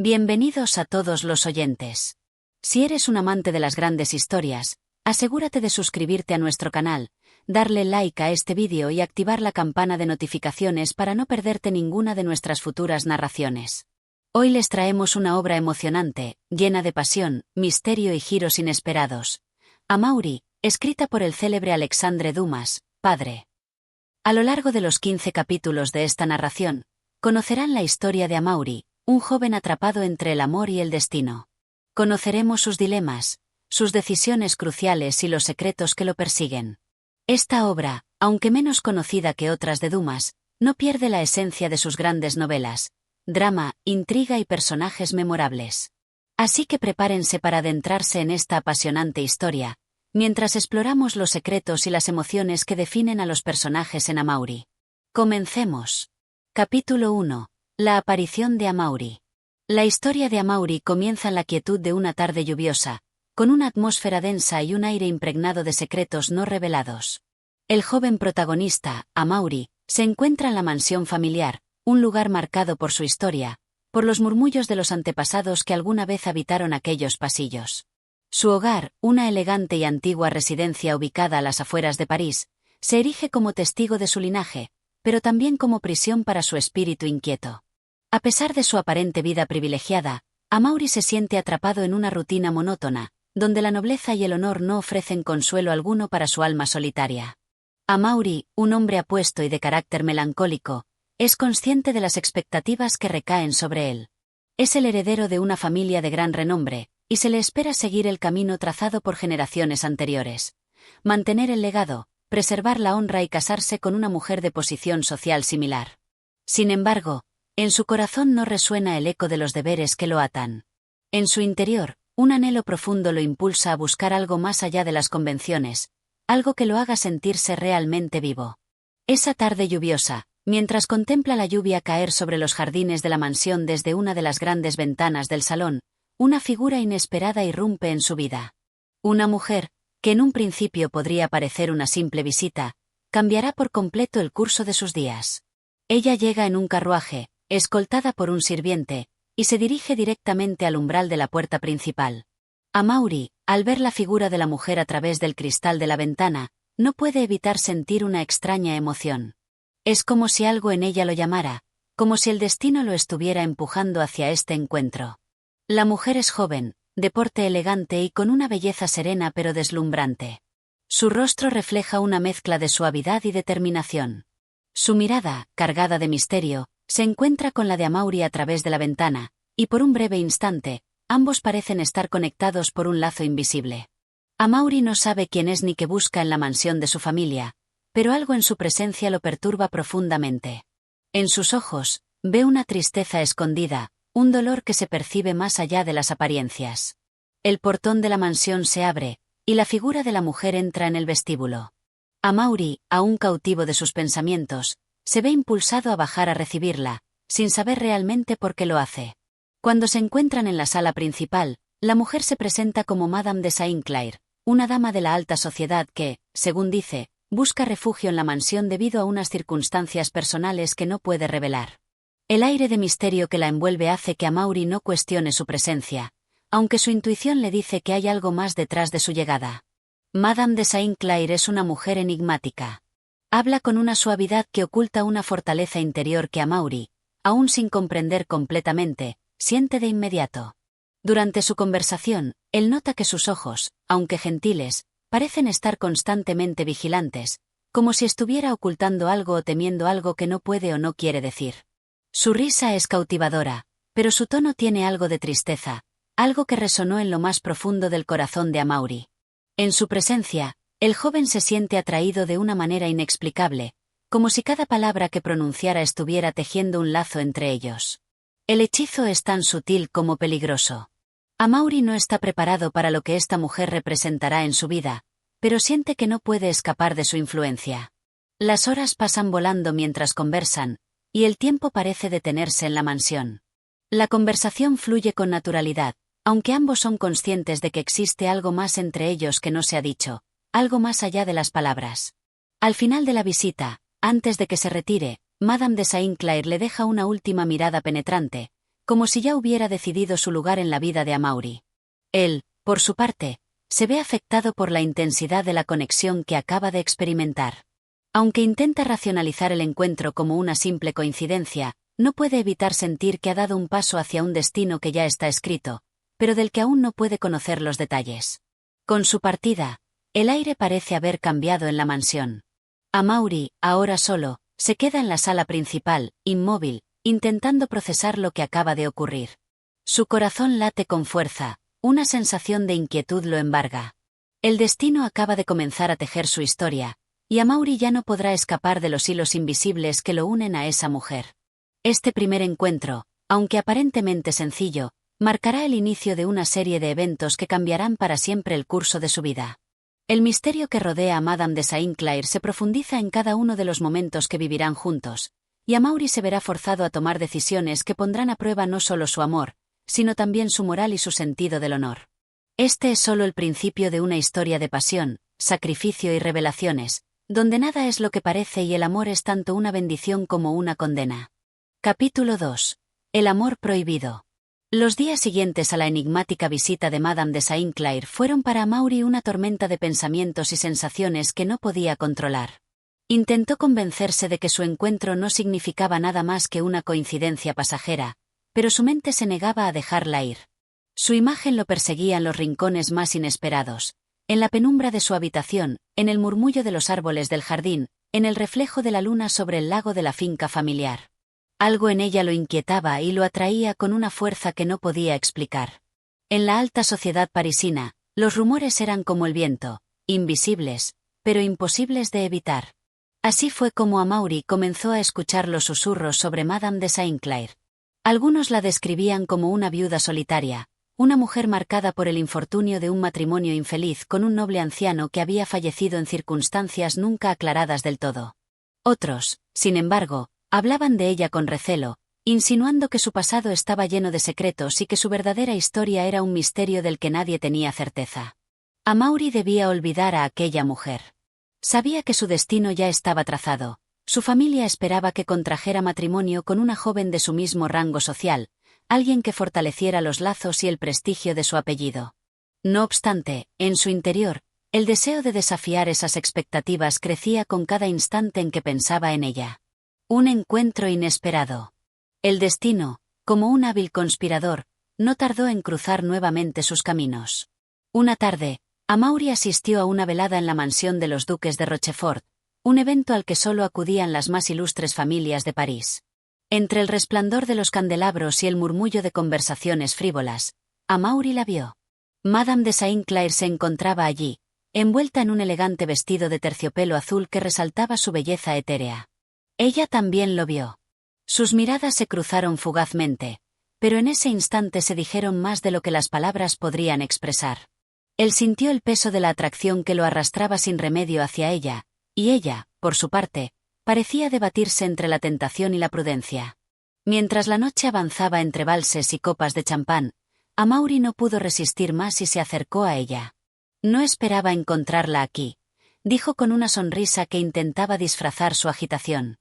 Bienvenidos a todos los oyentes. Si eres un amante de las grandes historias, asegúrate de suscribirte a nuestro canal, darle like a este vídeo y activar la campana de notificaciones para no perderte ninguna de nuestras futuras narraciones. Hoy les traemos una obra emocionante, llena de pasión, misterio y giros inesperados. Amaury, escrita por el célebre Alexandre Dumas, padre. A lo largo de los 15 capítulos de esta narración, conocerán la historia de Amaury, un joven atrapado entre el amor y el destino. Conoceremos sus dilemas, sus decisiones cruciales y los secretos que lo persiguen. Esta obra, aunque menos conocida que otras de Dumas, no pierde la esencia de sus grandes novelas: drama, intriga y personajes memorables. Así que prepárense para adentrarse en esta apasionante historia, mientras exploramos los secretos y las emociones que definen a los personajes en Amaury. Comencemos. Capítulo 1. La aparición de Amaury. La historia de Amaury comienza en la quietud de una tarde lluviosa, con una atmósfera densa y un aire impregnado de secretos no revelados. El joven protagonista, Amaury, se encuentra en la mansión familiar, un lugar marcado por su historia, por los murmullos de los antepasados que alguna vez habitaron aquellos pasillos. Su hogar, una elegante y antigua residencia ubicada a las afueras de París, se erige como testigo de su linaje, pero también como prisión para su espíritu inquieto. A pesar de su aparente vida privilegiada, Amaury se siente atrapado en una rutina monótona, donde la nobleza y el honor no ofrecen consuelo alguno para su alma solitaria. Amaury, un hombre apuesto y de carácter melancólico, es consciente de las expectativas que recaen sobre él. Es el heredero de una familia de gran renombre, y se le espera seguir el camino trazado por generaciones anteriores. Mantener el legado, preservar la honra y casarse con una mujer de posición social similar. Sin embargo, en su corazón no resuena el eco de los deberes que lo atan. En su interior, un anhelo profundo lo impulsa a buscar algo más allá de las convenciones, algo que lo haga sentirse realmente vivo. Esa tarde lluviosa, mientras contempla la lluvia caer sobre los jardines de la mansión desde una de las grandes ventanas del salón, una figura inesperada irrumpe en su vida. Una mujer, que en un principio podría parecer una simple visita, cambiará por completo el curso de sus días. Ella llega en un carruaje, escoltada por un sirviente, y se dirige directamente al umbral de la puerta principal. Amaury, al ver la figura de la mujer a través del cristal de la ventana, no puede evitar sentir una extraña emoción. Es como si algo en ella lo llamara, como si el destino lo estuviera empujando hacia este encuentro. La mujer es joven, de porte elegante y con una belleza serena pero deslumbrante. Su rostro refleja una mezcla de suavidad y determinación. Su mirada, cargada de misterio, se encuentra con la de Amaury a través de la ventana, y por un breve instante, ambos parecen estar conectados por un lazo invisible. Amaury no sabe quién es ni qué busca en la mansión de su familia, pero algo en su presencia lo perturba profundamente. En sus ojos, ve una tristeza escondida, un dolor que se percibe más allá de las apariencias. El portón de la mansión se abre, y la figura de la mujer entra en el vestíbulo. Amaury, aún cautivo de sus pensamientos, se ve impulsado a bajar a recibirla, sin saber realmente por qué lo hace. Cuando se encuentran en la sala principal, la mujer se presenta como Madame de Saint-Clair, una dama de la alta sociedad que, según dice, busca refugio en la mansión debido a unas circunstancias personales que no puede revelar. El aire de misterio que la envuelve hace que Amaury no cuestione su presencia, aunque su intuición le dice que hay algo más detrás de su llegada. Madame de Saint-Clair es una mujer enigmática. Habla con una suavidad que oculta una fortaleza interior que Amaury, aún sin comprender completamente, siente de inmediato. Durante su conversación, él nota que sus ojos, aunque gentiles, parecen estar constantemente vigilantes, como si estuviera ocultando algo o temiendo algo que no puede o no quiere decir. Su risa es cautivadora, pero su tono tiene algo de tristeza, algo que resonó en lo más profundo del corazón de Amaury. En su presencia, el joven se siente atraído de una manera inexplicable, como si cada palabra que pronunciara estuviera tejiendo un lazo entre ellos. El hechizo es tan sutil como peligroso. Amaury no está preparado para lo que esta mujer representará en su vida, pero siente que no puede escapar de su influencia. Las horas pasan volando mientras conversan, y el tiempo parece detenerse en la mansión. La conversación fluye con naturalidad, aunque ambos son conscientes de que existe algo más entre ellos que no se ha dicho, algo más allá de las palabras. Al final de la visita, antes de que se retire, Madame de Saint-Clair le deja una última mirada penetrante, como si ya hubiera decidido su lugar en la vida de Amaury. Él, por su parte, se ve afectado por la intensidad de la conexión que acaba de experimentar. Aunque intenta racionalizar el encuentro como una simple coincidencia, no puede evitar sentir que ha dado un paso hacia un destino que ya está escrito, pero del que aún no puede conocer los detalles. Con su partida, el aire parece haber cambiado en la mansión. Amaury, ahora solo, se queda en la sala principal, inmóvil, intentando procesar lo que acaba de ocurrir. Su corazón late con fuerza, una sensación de inquietud lo embarga. El destino acaba de comenzar a tejer su historia, y Amaury ya no podrá escapar de los hilos invisibles que lo unen a esa mujer. Este primer encuentro, aunque aparentemente sencillo, marcará el inicio de una serie de eventos que cambiarán para siempre el curso de su vida. El misterio que rodea a Madame de Saint-Clair se profundiza en cada uno de los momentos que vivirán juntos, y Amaury se verá forzado a tomar decisiones que pondrán a prueba no solo su amor, sino también su moral y su sentido del honor. Este es solo el principio de una historia de pasión, sacrificio y revelaciones, donde nada es lo que parece y el amor es tanto una bendición como una condena. Capítulo 2. El amor prohibido. Los días siguientes a la enigmática visita de Madame de Saint-Clair fueron para Amaury una tormenta de pensamientos y sensaciones que no podía controlar. Intentó convencerse de que su encuentro no significaba nada más que una coincidencia pasajera, pero su mente se negaba a dejarla ir. Su imagen lo perseguía en los rincones más inesperados, en la penumbra de su habitación, en el murmullo de los árboles del jardín, en el reflejo de la luna sobre el lago de la finca familiar. Algo en ella lo inquietaba y lo atraía con una fuerza que no podía explicar. En la alta sociedad parisina, los rumores eran como el viento, invisibles, pero imposibles de evitar. Así fue como Amaury comenzó a escuchar los susurros sobre Madame de Saint-Clair. Algunos la describían como una viuda solitaria, una mujer marcada por el infortunio de un matrimonio infeliz con un noble anciano que había fallecido en circunstancias nunca aclaradas del todo. Otros, sin embargo, hablaban de ella con recelo, insinuando que su pasado estaba lleno de secretos y que su verdadera historia era un misterio del que nadie tenía certeza. Amaury debía olvidar a aquella mujer. Sabía que su destino ya estaba trazado. Su familia esperaba que contrajera matrimonio con una joven de su mismo rango social, alguien que fortaleciera los lazos y el prestigio de su apellido. No obstante, en su interior, el deseo de desafiar esas expectativas crecía con cada instante en que pensaba en ella. Un encuentro inesperado. El destino, como un hábil conspirador, no tardó en cruzar nuevamente sus caminos. Una tarde, Amaury asistió a una velada en la mansión de los duques de Rochefort, un evento al que solo acudían las más ilustres familias de París. Entre el resplandor de los candelabros y el murmullo de conversaciones frívolas, Amaury la vio. Madame de Saint-Clair se encontraba allí, envuelta en un elegante vestido de terciopelo azul que resaltaba su belleza etérea. Ella también lo vio. Sus miradas se cruzaron fugazmente, pero en ese instante se dijeron más de lo que las palabras podrían expresar. Él sintió el peso de la atracción que lo arrastraba sin remedio hacia ella, y ella, por su parte, parecía debatirse entre la tentación y la prudencia. Mientras la noche avanzaba entre valses y copas de champán, Amaury no pudo resistir más y se acercó a ella. No esperaba encontrarla aquí, dijo con una sonrisa que intentaba disfrazar su agitación.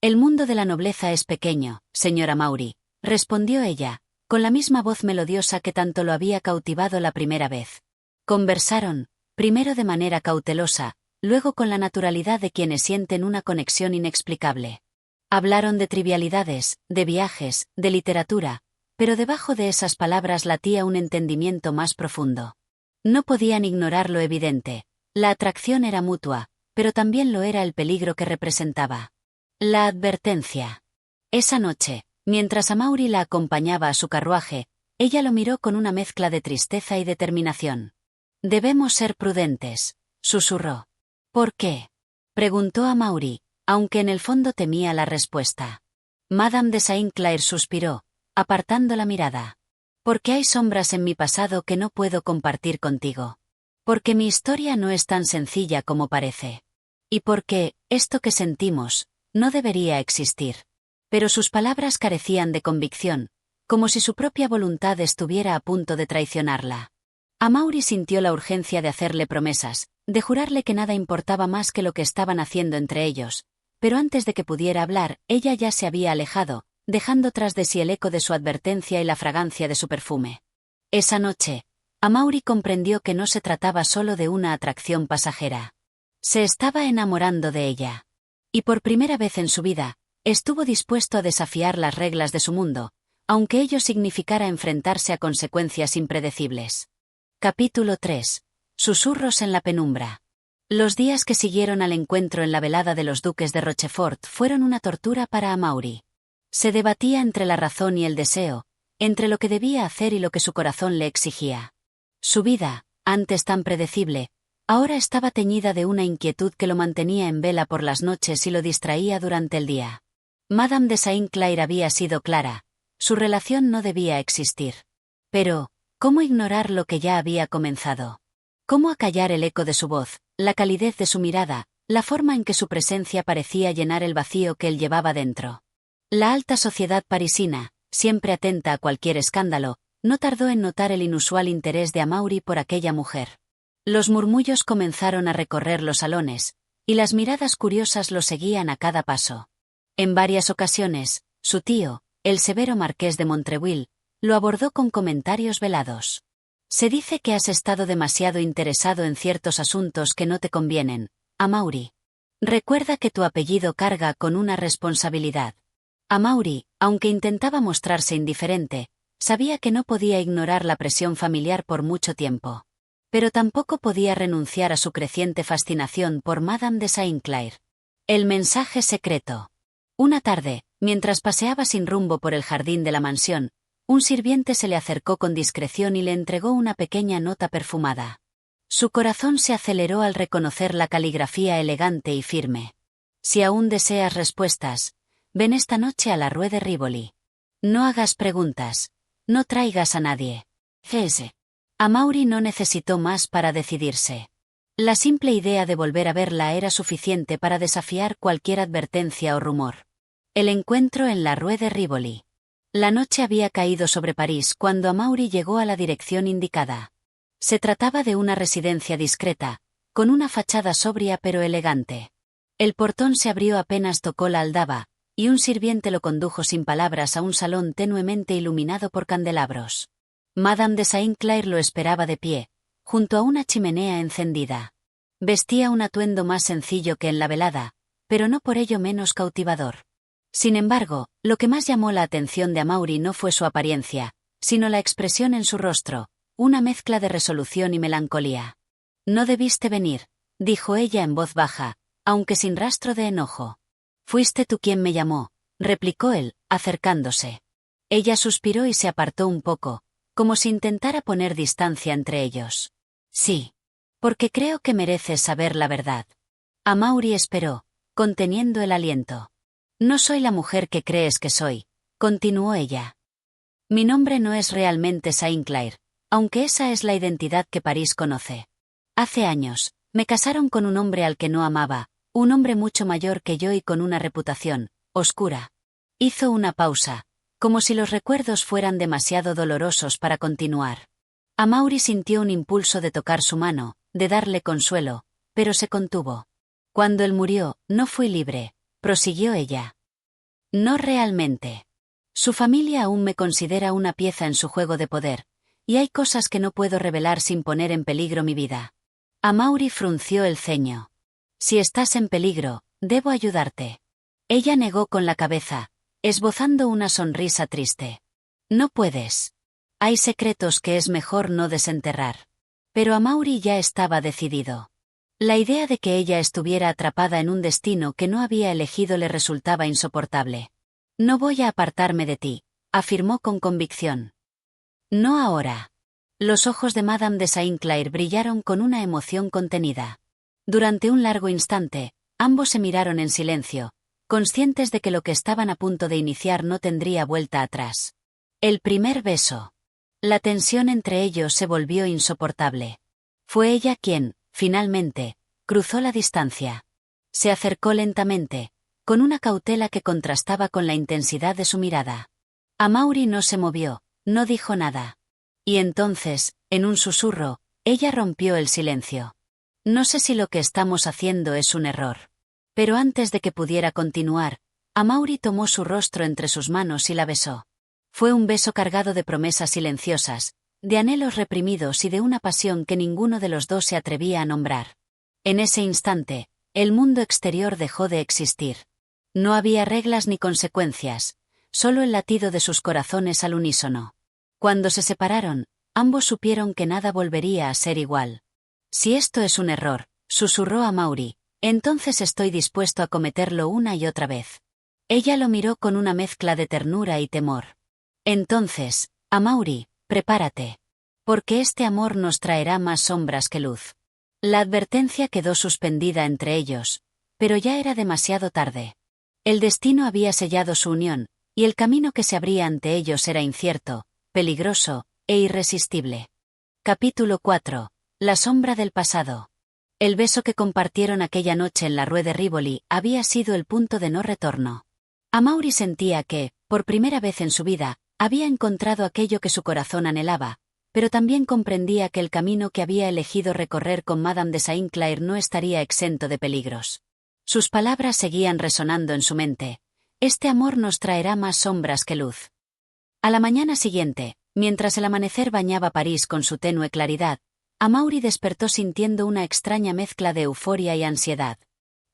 El mundo de la nobleza es pequeño, señora Amaury, respondió ella, con la misma voz melodiosa que tanto lo había cautivado la primera vez. Conversaron, primero de manera cautelosa, luego con la naturalidad de quienes sienten una conexión inexplicable. Hablaron de trivialidades, de viajes, de literatura, pero debajo de esas palabras latía un entendimiento más profundo. No podían ignorar lo evidente, la atracción era mutua, pero también lo era el peligro que representaba. La advertencia. Esa noche, mientras Amaury la acompañaba a su carruaje, ella lo miró con una mezcla de tristeza y determinación. «Debemos ser prudentes», susurró. «¿Por qué?», preguntó Amaury, aunque en el fondo temía la respuesta. Madame de Saint-Clair suspiró, apartando la mirada. «Porque hay sombras en mi pasado que no puedo compartir contigo. Porque mi historia no es tan sencilla como parece. Y porque, esto que sentimos, no debería existir». Pero sus palabras carecían de convicción, como si su propia voluntad estuviera a punto de traicionarla. Amaury sintió la urgencia de hacerle promesas, de jurarle que nada importaba más que lo que estaban haciendo entre ellos, pero antes de que pudiera hablar, ella ya se había alejado, dejando tras de sí el eco de su advertencia y la fragancia de su perfume. Esa noche, Amaury comprendió que no se trataba solo de una atracción pasajera. Se estaba enamorando de ella. Y por primera vez en su vida, estuvo dispuesto a desafiar las reglas de su mundo, aunque ello significara enfrentarse a consecuencias impredecibles. Capítulo 3. Susurros en la penumbra. Los días que siguieron al encuentro en la velada de los duques de Rochefort fueron una tortura para Amaury. Se debatía entre la razón y el deseo, entre lo que debía hacer y lo que su corazón le exigía. Su vida, antes tan predecible, ahora estaba teñida de una inquietud que lo mantenía en vela por las noches y lo distraía durante el día. Madame de Saint-Clair había sido clara: su relación no debía existir. Pero, ¿cómo ignorar lo que ya había comenzado? ¿Cómo acallar el eco de su voz, la calidez de su mirada, la forma en que su presencia parecía llenar el vacío que él llevaba dentro? La alta sociedad parisina, siempre atenta a cualquier escándalo, no tardó en notar el inusual interés de Amaury por aquella mujer. Los murmullos comenzaron a recorrer los salones, y las miradas curiosas lo seguían a cada paso. En varias ocasiones, su tío, el severo marqués de Montreuil, lo abordó con comentarios velados. Se dice que has estado demasiado interesado en ciertos asuntos que no te convienen, Amaury. Recuerda que tu apellido carga con una responsabilidad. Amaury, aunque intentaba mostrarse indiferente, sabía que no podía ignorar la presión familiar por mucho tiempo. Pero tampoco podía renunciar a su creciente fascinación por Madame de Saint-Clair. El mensaje secreto. Una tarde, mientras paseaba sin rumbo por el jardín de la mansión, un sirviente se le acercó con discreción y le entregó una pequeña nota perfumada. Su corazón se aceleró al reconocer la caligrafía elegante y firme. Si aún deseas respuestas, ven esta noche a la Rue de Rivoli. No hagas preguntas. No traigas a nadie. C.S. Amaury no necesitó más para decidirse. La simple idea de volver a verla era suficiente para desafiar cualquier advertencia o rumor. El encuentro en la Rue de Rivoli. La noche había caído sobre París cuando Amaury llegó a la dirección indicada. Se trataba de una residencia discreta, con una fachada sobria pero elegante. El portón se abrió apenas tocó la aldaba, y un sirviente lo condujo sin palabras a un salón tenuemente iluminado por candelabros. Madame de Saint-Clair lo esperaba de pie, junto a una chimenea encendida. Vestía un atuendo más sencillo que en la velada, pero no por ello menos cautivador. Sin embargo, lo que más llamó la atención de Amaury no fue su apariencia, sino la expresión en su rostro, una mezcla de resolución y melancolía. «No debiste venir», dijo ella en voz baja, aunque sin rastro de enojo. «Fuiste tú quien me llamó», replicó él, acercándose. Ella suspiró y se apartó un poco, como si intentara poner distancia entre ellos. «Sí. Porque creo que mereces saber la verdad». Amaury esperó, conteniendo el aliento. «No soy la mujer que crees que soy», continuó ella. «Mi nombre no es realmente Saint-Clair, aunque esa es la identidad que París conoce. Hace años, me casaron con un hombre al que no amaba, un hombre mucho mayor que yo y con una reputación oscura». Hizo una pausa, como si los recuerdos fueran demasiado dolorosos para continuar. Amaury sintió un impulso de tocar su mano, de darle consuelo, pero se contuvo. «Cuando él murió, no fui libre», prosiguió ella. «No realmente. Su familia aún me considera una pieza en su juego de poder, y hay cosas que no puedo revelar sin poner en peligro mi vida». Amaury frunció el ceño. «Si estás en peligro, debo ayudarte». Ella negó con la cabeza, esbozando una sonrisa triste. «No puedes. Hay secretos que es mejor no desenterrar». Pero Amaury ya estaba decidido. La idea de que ella estuviera atrapada en un destino que no había elegido le resultaba insoportable. «No voy a apartarme de ti», afirmó con convicción. «No ahora». Los ojos de Madame de Saint-Clair brillaron con una emoción contenida. Durante un largo instante, ambos se miraron en silencio, conscientes de que lo que estaban a punto de iniciar no tendría vuelta atrás. El primer beso. La tensión entre ellos se volvió insoportable. Fue ella quien, finalmente, cruzó la distancia. Se acercó lentamente, con una cautela que contrastaba con la intensidad de su mirada. Amaury no se movió, no dijo nada. Y entonces, en un susurro, ella rompió el silencio. «No sé si lo que estamos haciendo es un error». Pero antes de que pudiera continuar, Amaury tomó su rostro entre sus manos y la besó. Fue un beso cargado de promesas silenciosas, de anhelos reprimidos y de una pasión que ninguno de los dos se atrevía a nombrar. En ese instante, el mundo exterior dejó de existir. No había reglas ni consecuencias, solo el latido de sus corazones al unísono. Cuando se separaron, ambos supieron que nada volvería a ser igual. Si esto es un error, susurró Amaury, entonces estoy dispuesto a cometerlo una y otra vez. Ella lo miró con una mezcla de ternura y temor. Entonces, Amaury, prepárate. Porque este amor nos traerá más sombras que luz. La advertencia quedó suspendida entre ellos, pero ya era demasiado tarde. El destino había sellado su unión, y el camino que se abría ante ellos era incierto, peligroso e irresistible. Capítulo 4. La sombra del pasado. El beso que compartieron aquella noche en la Rue de Rivoli había sido el punto de no retorno. Amaury sentía que, por primera vez en su vida, había encontrado aquello que su corazón anhelaba, pero también comprendía que el camino que había elegido recorrer con Madame de Saint-Clair no estaría exento de peligros. Sus palabras seguían resonando en su mente. Este amor nos traerá más sombras que luz. A la mañana siguiente, mientras el amanecer bañaba París con su tenue claridad, Amaury despertó sintiendo una extraña mezcla de euforia y ansiedad.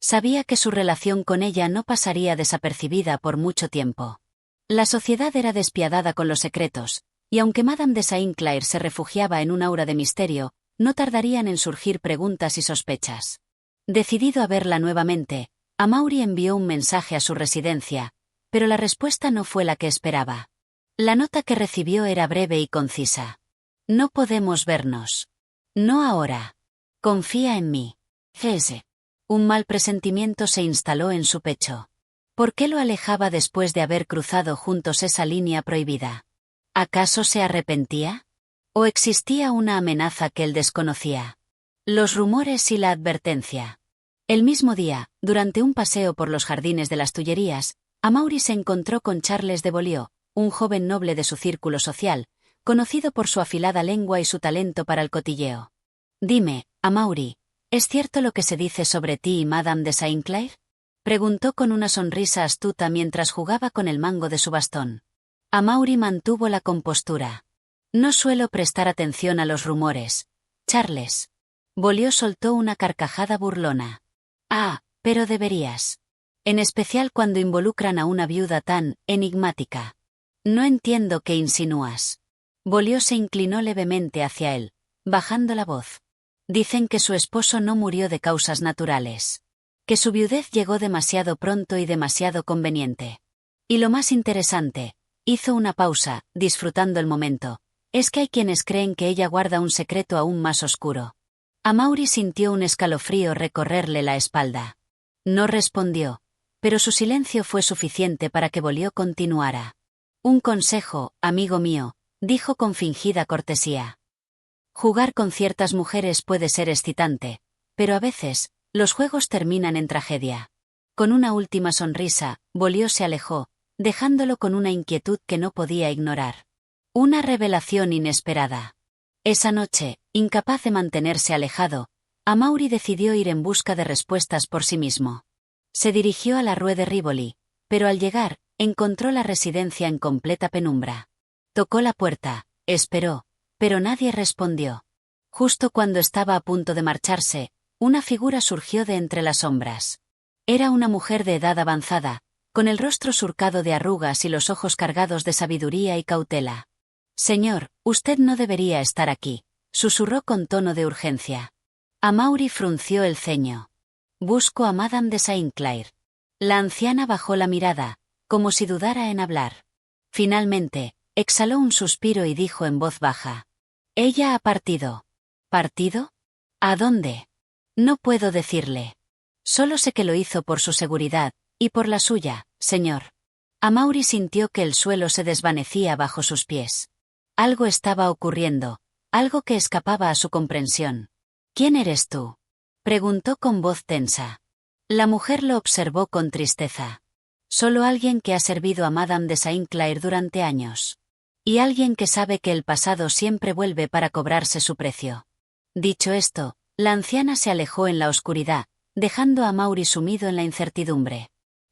Sabía que su relación con ella no pasaría desapercibida por mucho tiempo. La sociedad era despiadada con los secretos, y aunque Madame de Saint-Clair se refugiaba en un aura de misterio, no tardarían en surgir preguntas y sospechas. Decidido a verla nuevamente, Amaury envió un mensaje a su residencia, pero la respuesta no fue la que esperaba. La nota que recibió era breve y concisa. No podemos vernos. No ahora. Confía en mí. Ese. Un mal presentimiento se instaló en su pecho. ¿Por qué lo alejaba después de haber cruzado juntos esa línea prohibida? ¿Acaso se arrepentía? ¿O existía una amenaza que él desconocía? Los rumores y la advertencia. El mismo día, durante un paseo por los jardines de las Tullerías, Amaury se encontró con Charles de Beaulieu, un joven noble de su círculo social, conocido por su afilada lengua y su talento para el cotilleo. Dime, Amaury, ¿es cierto lo que se dice sobre ti y Madame de Saint-Clair? Preguntó con una sonrisa astuta mientras jugaba con el mango de su bastón. Amaury mantuvo la compostura. No suelo prestar atención a los rumores, Charles. Beaulieu soltó una carcajada burlona. Ah, pero deberías. En especial cuando involucran a una viuda tan enigmática. No entiendo qué insinúas. Beaulieu se inclinó levemente hacia él, bajando la voz. Dicen que su esposo no murió de causas naturales. Que su viudez llegó demasiado pronto y demasiado conveniente. Y lo más interesante, hizo una pausa, disfrutando el momento, es que hay quienes creen que ella guarda un secreto aún más oscuro. Amaury sintió un escalofrío recorrerle la espalda. No respondió, pero su silencio fue suficiente para que Beaulieu continuara. Un consejo, amigo mío, dijo con fingida cortesía. Jugar con ciertas mujeres puede ser excitante, pero a veces, los juegos terminan en tragedia. Con una última sonrisa, Beaulieu se alejó, dejándolo con una inquietud que no podía ignorar. Una revelación inesperada. Esa noche, incapaz de mantenerse alejado, Amaury decidió ir en busca de respuestas por sí mismo. Se dirigió a la Rue de Rivoli, pero al llegar, encontró la residencia en completa penumbra. Tocó la puerta, esperó, pero nadie respondió. Justo cuando estaba a punto de marcharse, una figura surgió de entre las sombras. Era una mujer de edad avanzada, con el rostro surcado de arrugas y los ojos cargados de sabiduría y cautela. Señor, usted no debería estar aquí, susurró con tono de urgencia. Amaury frunció el ceño. Busco a Madame de Saint-Clair. La anciana bajó la mirada, como si dudara en hablar. Finalmente, exhaló un suspiro y dijo en voz baja. Ella ha partido. ¿Partido? ¿A dónde? No puedo decirle. Solo sé que lo hizo por su seguridad, y por la suya, señor. Amaury sintió que el suelo se desvanecía bajo sus pies. Algo estaba ocurriendo, algo que escapaba a su comprensión. ¿Quién eres tú? Preguntó con voz tensa. La mujer lo observó con tristeza. Solo alguien que ha servido a Madame de Saint-Clair durante años. Y alguien que sabe que el pasado siempre vuelve para cobrarse su precio. Dicho esto, la anciana se alejó en la oscuridad, dejando a Amaury sumido en la incertidumbre.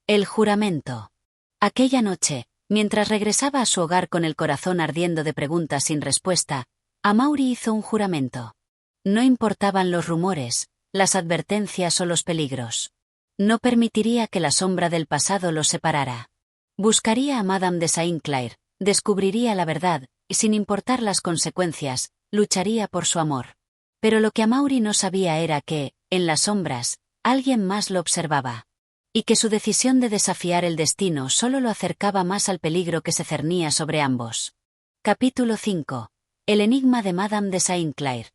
El juramento. Aquella noche, mientras regresaba a su hogar con el corazón ardiendo de preguntas sin respuesta, Amaury hizo un juramento. No importaban los rumores, las advertencias o los peligros. No permitiría que la sombra del pasado los separara. Buscaría a Madame de Saint-Clair, descubriría la verdad, y sin importar las consecuencias, lucharía por su amor. Pero lo que Amaury no sabía era que, en las sombras, alguien más lo observaba. Y que su decisión de desafiar el destino solo lo acercaba más al peligro que se cernía sobre ambos. Capítulo 5. El enigma de Madame de Saint-Clair.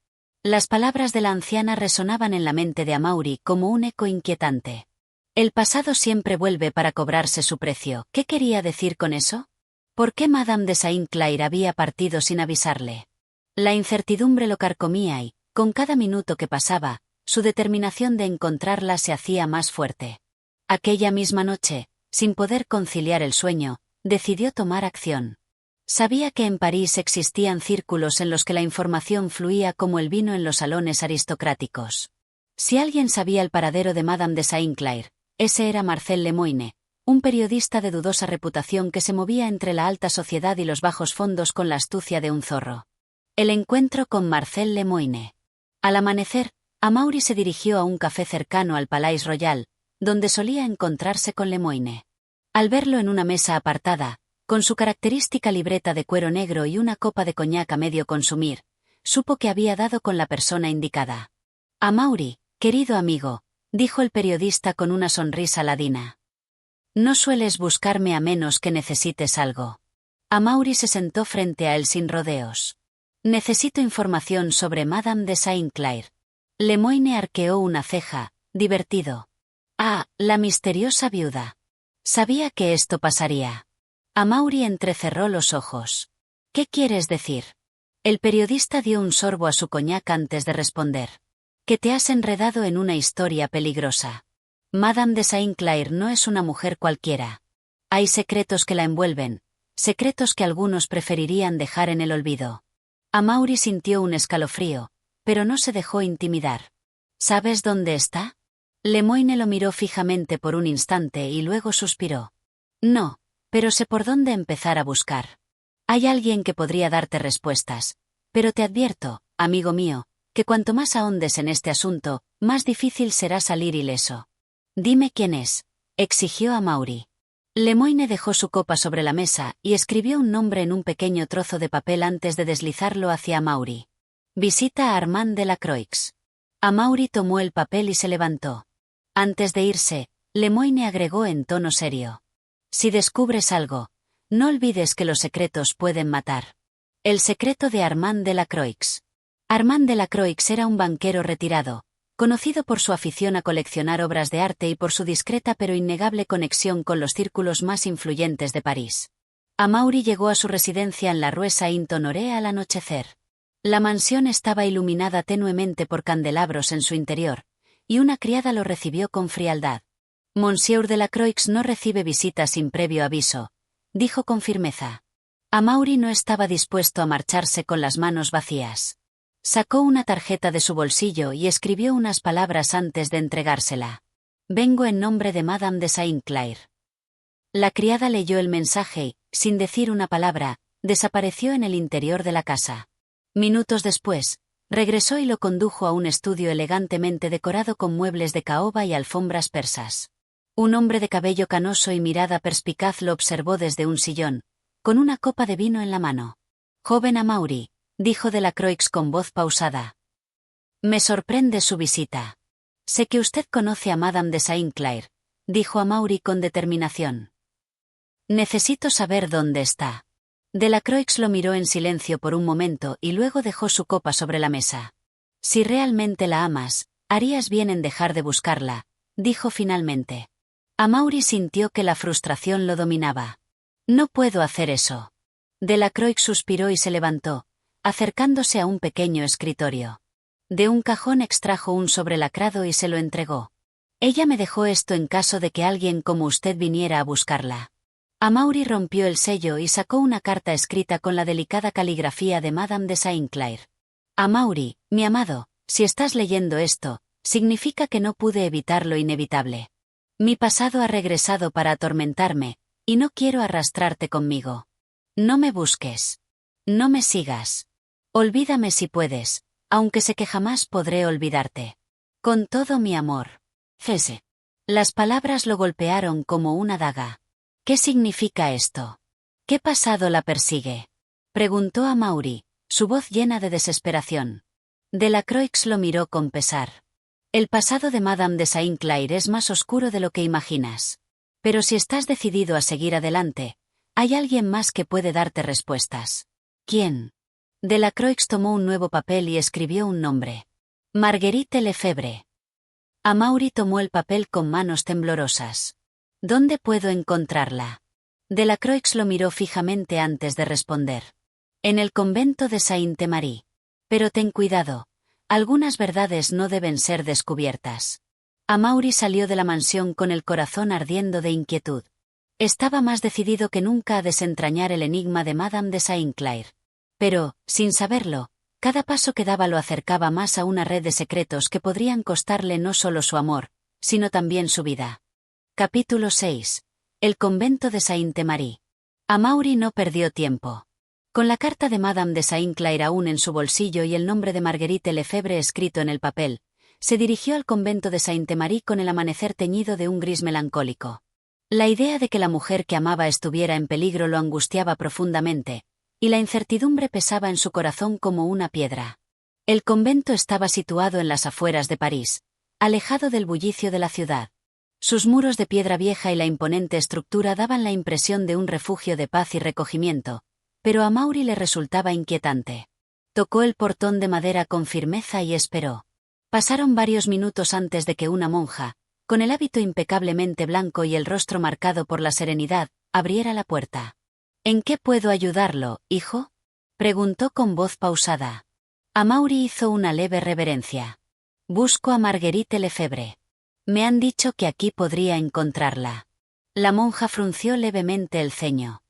Las palabras de la anciana resonaban en la mente de Amaury como un eco inquietante. El pasado siempre vuelve para cobrarse su precio. ¿Qué quería decir con eso? ¿Por qué Madame de Saint-Clair había partido sin avisarle? La incertidumbre lo carcomía y, con cada minuto que pasaba, su determinación de encontrarla se hacía más fuerte. Aquella misma noche, sin poder conciliar el sueño, decidió tomar acción. Sabía que en París existían círculos en los que la información fluía como el vino en los salones aristocráticos. Si alguien sabía el paradero de Madame de Saint-Clair, ese era Marcel Lemoine, un periodista de dudosa reputación que se movía entre la alta sociedad y los bajos fondos con la astucia de un zorro. El encuentro con Marcel Lemoine. Al amanecer, Amaury se dirigió a un café cercano al Palais Royal, donde solía encontrarse con Lemoine. Al verlo en una mesa apartada, con su característica libreta de cuero negro y una copa de coñac a medio consumir, supo que había dado con la persona indicada. Amaury, querido amigo, dijo el periodista con una sonrisa ladina. No sueles buscarme a menos que necesites algo. Amaury se sentó frente a él sin rodeos. Necesito información sobre Madame de Saint-Clair. Lemoine arqueó una ceja, divertido. Ah, la misteriosa viuda. Sabía que esto pasaría. Amaury entrecerró los ojos. ¿Qué quieres decir? El periodista dio un sorbo a su coñac antes de responder. Que te has enredado en una historia peligrosa. Madame de Saint-Clair no es una mujer cualquiera. Hay secretos que la envuelven, secretos que algunos preferirían dejar en el olvido. Amaury sintió un escalofrío, pero no se dejó intimidar. ¿Sabes dónde está? Lemoine lo miró fijamente por un instante y luego suspiró. No, pero sé por dónde empezar a buscar. Hay alguien que podría darte respuestas, pero te advierto, amigo mío, que cuanto más ahondes en este asunto, más difícil será salir ileso. Dime quién es, exigió Amaury. Lemoine dejó su copa sobre la mesa y escribió un nombre en un pequeño trozo de papel antes de deslizarlo hacia Amaury. Visita a Armand Delacroix. Amaury tomó el papel y se levantó. Antes de irse, Lemoine agregó en tono serio. Si descubres algo, no olvides que los secretos pueden matar. El secreto de Armand Delacroix. Armand Delacroix era un banquero retirado, conocido por su afición a coleccionar obras de arte y por su discreta pero innegable conexión con los círculos más influyentes de París. Amaury llegó a su residencia en la Rue Saint-Honoré al anochecer. La mansión estaba iluminada tenuemente por candelabros en su interior, y una criada lo recibió con frialdad. Monsieur Delacroix no recibe visitas sin previo aviso, dijo con firmeza. Amaury no estaba dispuesto a marcharse con las manos vacías. Sacó una tarjeta de su bolsillo y escribió unas palabras antes de entregársela. Vengo en nombre de Madame de Saint-Clair. La criada leyó el mensaje y, sin decir una palabra, desapareció en el interior de la casa. Minutos después, regresó y lo condujo a un estudio elegantemente decorado con muebles de caoba y alfombras persas. Un hombre de cabello canoso y mirada perspicaz lo observó desde un sillón, con una copa de vino en la mano. Joven Amaury, dijo Delacroix con voz pausada. Me sorprende su visita. Sé que usted conoce a Madame de Saint-Clair, dijo Amaury con determinación. Necesito saber dónde está. Delacroix lo miró en silencio por un momento y luego dejó su copa sobre la mesa. Si realmente la amas, harías bien en dejar de buscarla, dijo finalmente. Amaury sintió que la frustración lo dominaba. No puedo hacer eso. Delacroix suspiró y se levantó, acercándose a un pequeño escritorio. De un cajón extrajo un sobre lacrado y se lo entregó. Ella me dejó esto en caso de que alguien como usted viniera a buscarla. Amaury rompió el sello y sacó una carta escrita con la delicada caligrafía de Madame de Saint-Clair. Amaury, mi amado, si estás leyendo esto, significa que no pude evitar lo inevitable. Mi pasado ha regresado para atormentarme, y no quiero arrastrarte conmigo. No me busques. No me sigas. Olvídame si puedes, aunque sé que jamás podré olvidarte. Con todo mi amor. Cese. Las palabras lo golpearon como una daga. ¿Qué significa esto? ¿Qué pasado la persigue? Preguntó a Maury, su voz llena de desesperación. Delacroix lo miró con pesar. El pasado de Madame de Saint-Clair es más oscuro de lo que imaginas. Pero si estás decidido a seguir adelante, hay alguien más que puede darte respuestas. ¿Quién? Delacroix tomó un nuevo papel y escribió un nombre. Marguerite Lefebvre. Amaury tomó el papel con manos temblorosas. ¿Dónde puedo encontrarla? Delacroix lo miró fijamente antes de responder. En el convento de Sainte-Marie. Pero ten cuidado. Algunas verdades no deben ser descubiertas. Amaury salió de la mansión con el corazón ardiendo de inquietud. Estaba más decidido que nunca a desentrañar el enigma de Madame de Saint-Clair. Pero, sin saberlo, cada paso que daba lo acercaba más a una red de secretos que podrían costarle no solo su amor, sino también su vida. Capítulo 6. El convento de Sainte-Marie. Amaury no perdió tiempo. Con la carta de Madame de Saint-Clair aún en su bolsillo y el nombre de Marguerite Lefebvre escrito en el papel, se dirigió al convento de Sainte-Marie con el amanecer teñido de un gris melancólico. La idea de que la mujer que amaba estuviera en peligro lo angustiaba profundamente, y la incertidumbre pesaba en su corazón como una piedra. El convento estaba situado en las afueras de París, alejado del bullicio de la ciudad. Sus muros de piedra vieja y la imponente estructura daban la impresión de un refugio de paz y recogimiento, pero a Maury le resultaba inquietante. Tocó el portón de madera con firmeza y esperó. Pasaron varios minutos antes de que una monja, con el hábito impecablemente blanco y el rostro marcado por la serenidad, abriera la puerta. ¿En qué puedo ayudarlo, hijo? Preguntó con voz pausada. Amaury hizo una leve reverencia. Busco a Marguerite Lefebvre. Me han dicho que aquí podría encontrarla. La monja frunció levemente el ceño.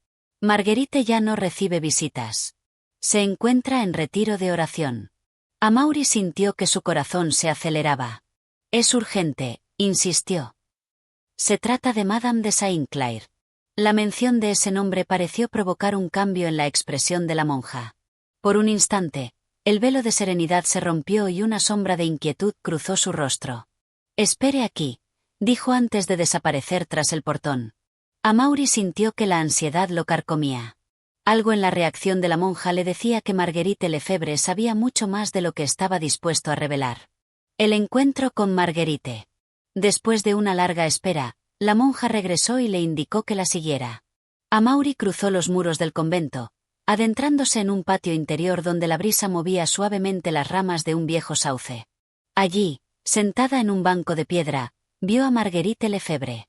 Marguerite ya no recibe visitas. Se encuentra en retiro de oración. Amaury sintió que su corazón se aceleraba. Es urgente, insistió. Se trata de Madame de Saint-Clair. La mención de ese nombre pareció provocar un cambio en la expresión de la monja. Por un instante, el velo de serenidad se rompió y una sombra de inquietud cruzó su rostro. Espere aquí, dijo antes de desaparecer tras el portón. Amaury sintió que la ansiedad lo carcomía. Algo en la reacción de la monja le decía que Marguerite Lefebvre sabía mucho más de lo que estaba dispuesto a revelar. El encuentro con Marguerite. Después de una larga espera, la monja regresó y le indicó que la siguiera. Amaury cruzó los muros del convento, adentrándose en un patio interior donde la brisa movía suavemente las ramas de un viejo sauce. Allí, sentada en un banco de piedra, vio a Marguerite Lefebvre.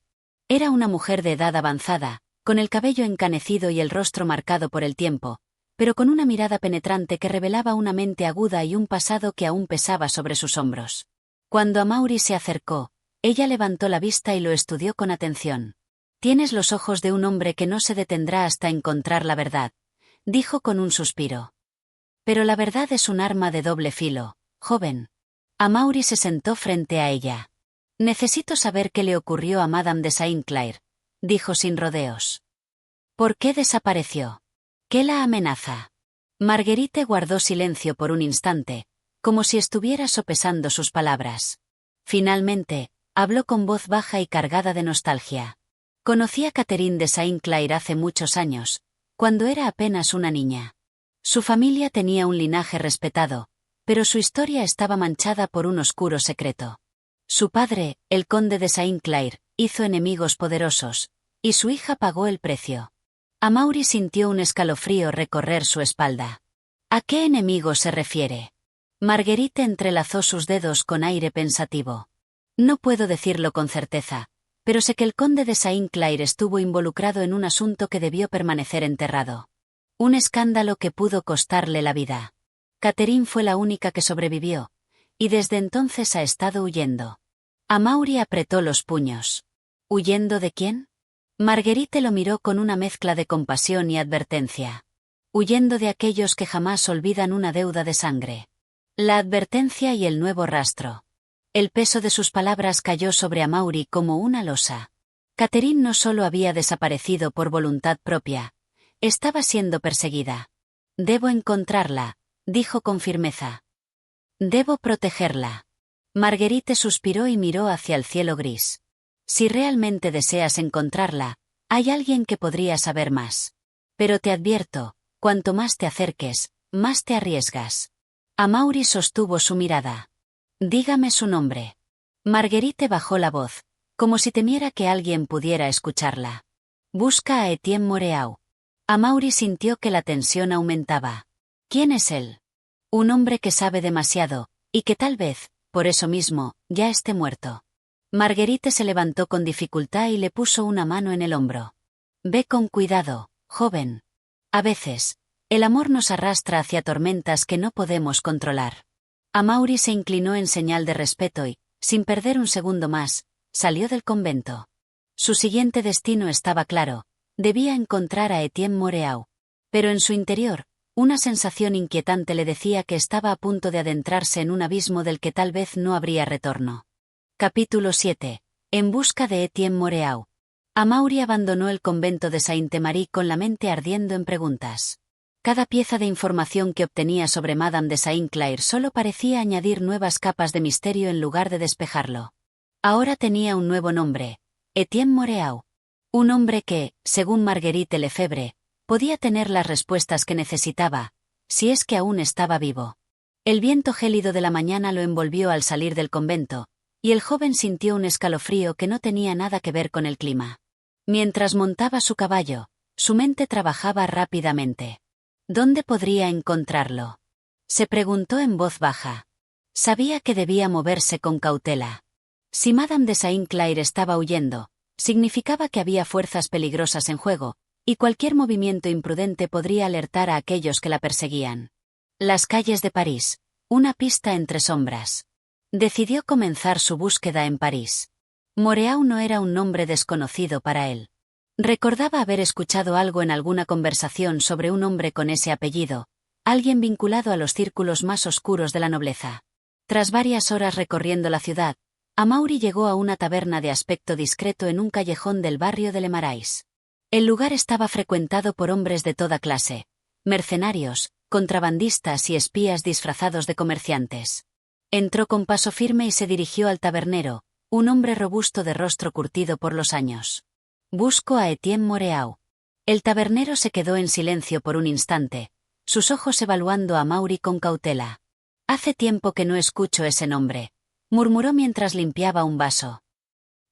Era una mujer de edad avanzada, con el cabello encanecido y el rostro marcado por el tiempo, pero con una mirada penetrante que revelaba una mente aguda y un pasado que aún pesaba sobre sus hombros. Cuando Amaury se acercó, ella levantó la vista y lo estudió con atención. Tienes los ojos de un hombre que no se detendrá hasta encontrar la verdad, dijo con un suspiro. Pero la verdad es un arma de doble filo, joven. Amaury se sentó frente a ella. Necesito saber qué le ocurrió a Madame de Saint-Clair, dijo sin rodeos. ¿Por qué desapareció? ¿Qué la amenaza? Marguerite guardó silencio por un instante, como si estuviera sopesando sus palabras. Finalmente, habló con voz baja y cargada de nostalgia. Conocí a Catherine de Saint-Clair hace muchos años, cuando era apenas una niña. Su familia tenía un linaje respetado, pero su historia estaba manchada por un oscuro secreto. Su padre, el conde de Saint-Clair, hizo enemigos poderosos, y su hija pagó el precio. Amaury sintió un escalofrío recorrer su espalda. ¿A qué enemigo se refiere? Marguerite entrelazó sus dedos con aire pensativo. No puedo decirlo con certeza, pero sé que el conde de Saint-Clair estuvo involucrado en un asunto que debió permanecer enterrado. Un escándalo que pudo costarle la vida. Catherine fue la única que sobrevivió, y desde entonces ha estado huyendo. Amaury apretó los puños. ¿Huyendo de quién? Marguerite lo miró con una mezcla de compasión y advertencia. Huyendo de aquellos que jamás olvidan una deuda de sangre. La advertencia y el nuevo rastro. El peso de sus palabras cayó sobre Amaury como una losa. Catherine no solo había desaparecido por voluntad propia, estaba siendo perseguida. Debo encontrarla, dijo con firmeza. Debo protegerla. Marguerite suspiró y miró hacia el cielo gris. Si realmente deseas encontrarla, hay alguien que podría saber más. Pero te advierto, cuanto más te acerques, más te arriesgas. Amaury sostuvo su mirada. Dígame su nombre. Marguerite bajó la voz, como si temiera que alguien pudiera escucharla. Busca a Etienne Moreau. Amaury sintió que la tensión aumentaba. ¿Quién es él? Un hombre que sabe demasiado, y que tal vez, por eso mismo, ya esté muerto. Marguerite se levantó con dificultad y le puso una mano en el hombro. Ve con cuidado, joven. A veces, el amor nos arrastra hacia tormentas que no podemos controlar. Amaury se inclinó en señal de respeto y, sin perder un segundo más, salió del convento. Su siguiente destino estaba claro, debía encontrar a Etienne Moreau. Pero en su interior, una sensación inquietante le decía que estaba a punto de adentrarse en un abismo del que tal vez no habría retorno. Capítulo 7. En busca de Etienne Moreau. Amaury abandonó el convento de Sainte-Marie con la mente ardiendo en preguntas. Cada pieza de información que obtenía sobre Madame de Saint-Clair solo parecía añadir nuevas capas de misterio en lugar de despejarlo. Ahora tenía un nuevo nombre, Etienne Moreau. Un hombre que, según Marguerite Lefebvre, podía tener las respuestas que necesitaba, si es que aún estaba vivo. El viento gélido de la mañana lo envolvió al salir del convento, y el joven sintió un escalofrío que no tenía nada que ver con el clima. Mientras montaba su caballo, su mente trabajaba rápidamente. ¿Dónde podría encontrarlo? Se preguntó en voz baja. Sabía que debía moverse con cautela. Si Madame de Saint-Clair estaba huyendo, significaba que había fuerzas peligrosas en juego, y cualquier movimiento imprudente podría alertar a aquellos que la perseguían. Las calles de París, una pista entre sombras. Decidió comenzar su búsqueda en París. Moreau no era un nombre desconocido para él. Recordaba haber escuchado algo en alguna conversación sobre un hombre con ese apellido, alguien vinculado a los círculos más oscuros de la nobleza. Tras varias horas recorriendo la ciudad, Amaury llegó a una taberna de aspecto discreto en un callejón del barrio de Le Marais. El lugar estaba frecuentado por hombres de toda clase, mercenarios, contrabandistas y espías disfrazados de comerciantes. Entró con paso firme y se dirigió al tabernero, un hombre robusto de rostro curtido por los años. Busco a Etienne Moreau. El tabernero se quedó en silencio por un instante, sus ojos evaluando a Amaury con cautela. Hace tiempo que no escucho ese nombre, murmuró mientras limpiaba un vaso.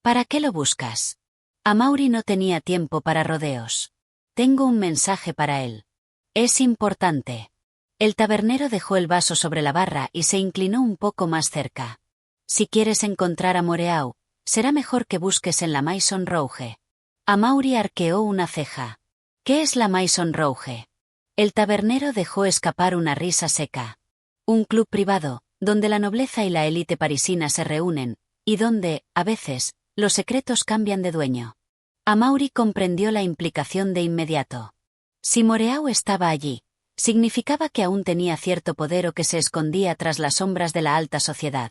¿Para qué lo buscas? Amaury no tenía tiempo para rodeos. Tengo un mensaje para él. Es importante. El tabernero dejó el vaso sobre la barra y se inclinó un poco más cerca. Si quieres encontrar a Moreau, será mejor que busques en la Maison Rouge. Amaury arqueó una ceja. ¿Qué es la Maison Rouge? El tabernero dejó escapar una risa seca. Un club privado, donde la nobleza y la élite parisina se reúnen, y donde, a veces, los secretos cambian de dueño. Amaury comprendió la implicación de inmediato. Si Moreau estaba allí, significaba que aún tenía cierto poder o que se escondía tras las sombras de la alta sociedad.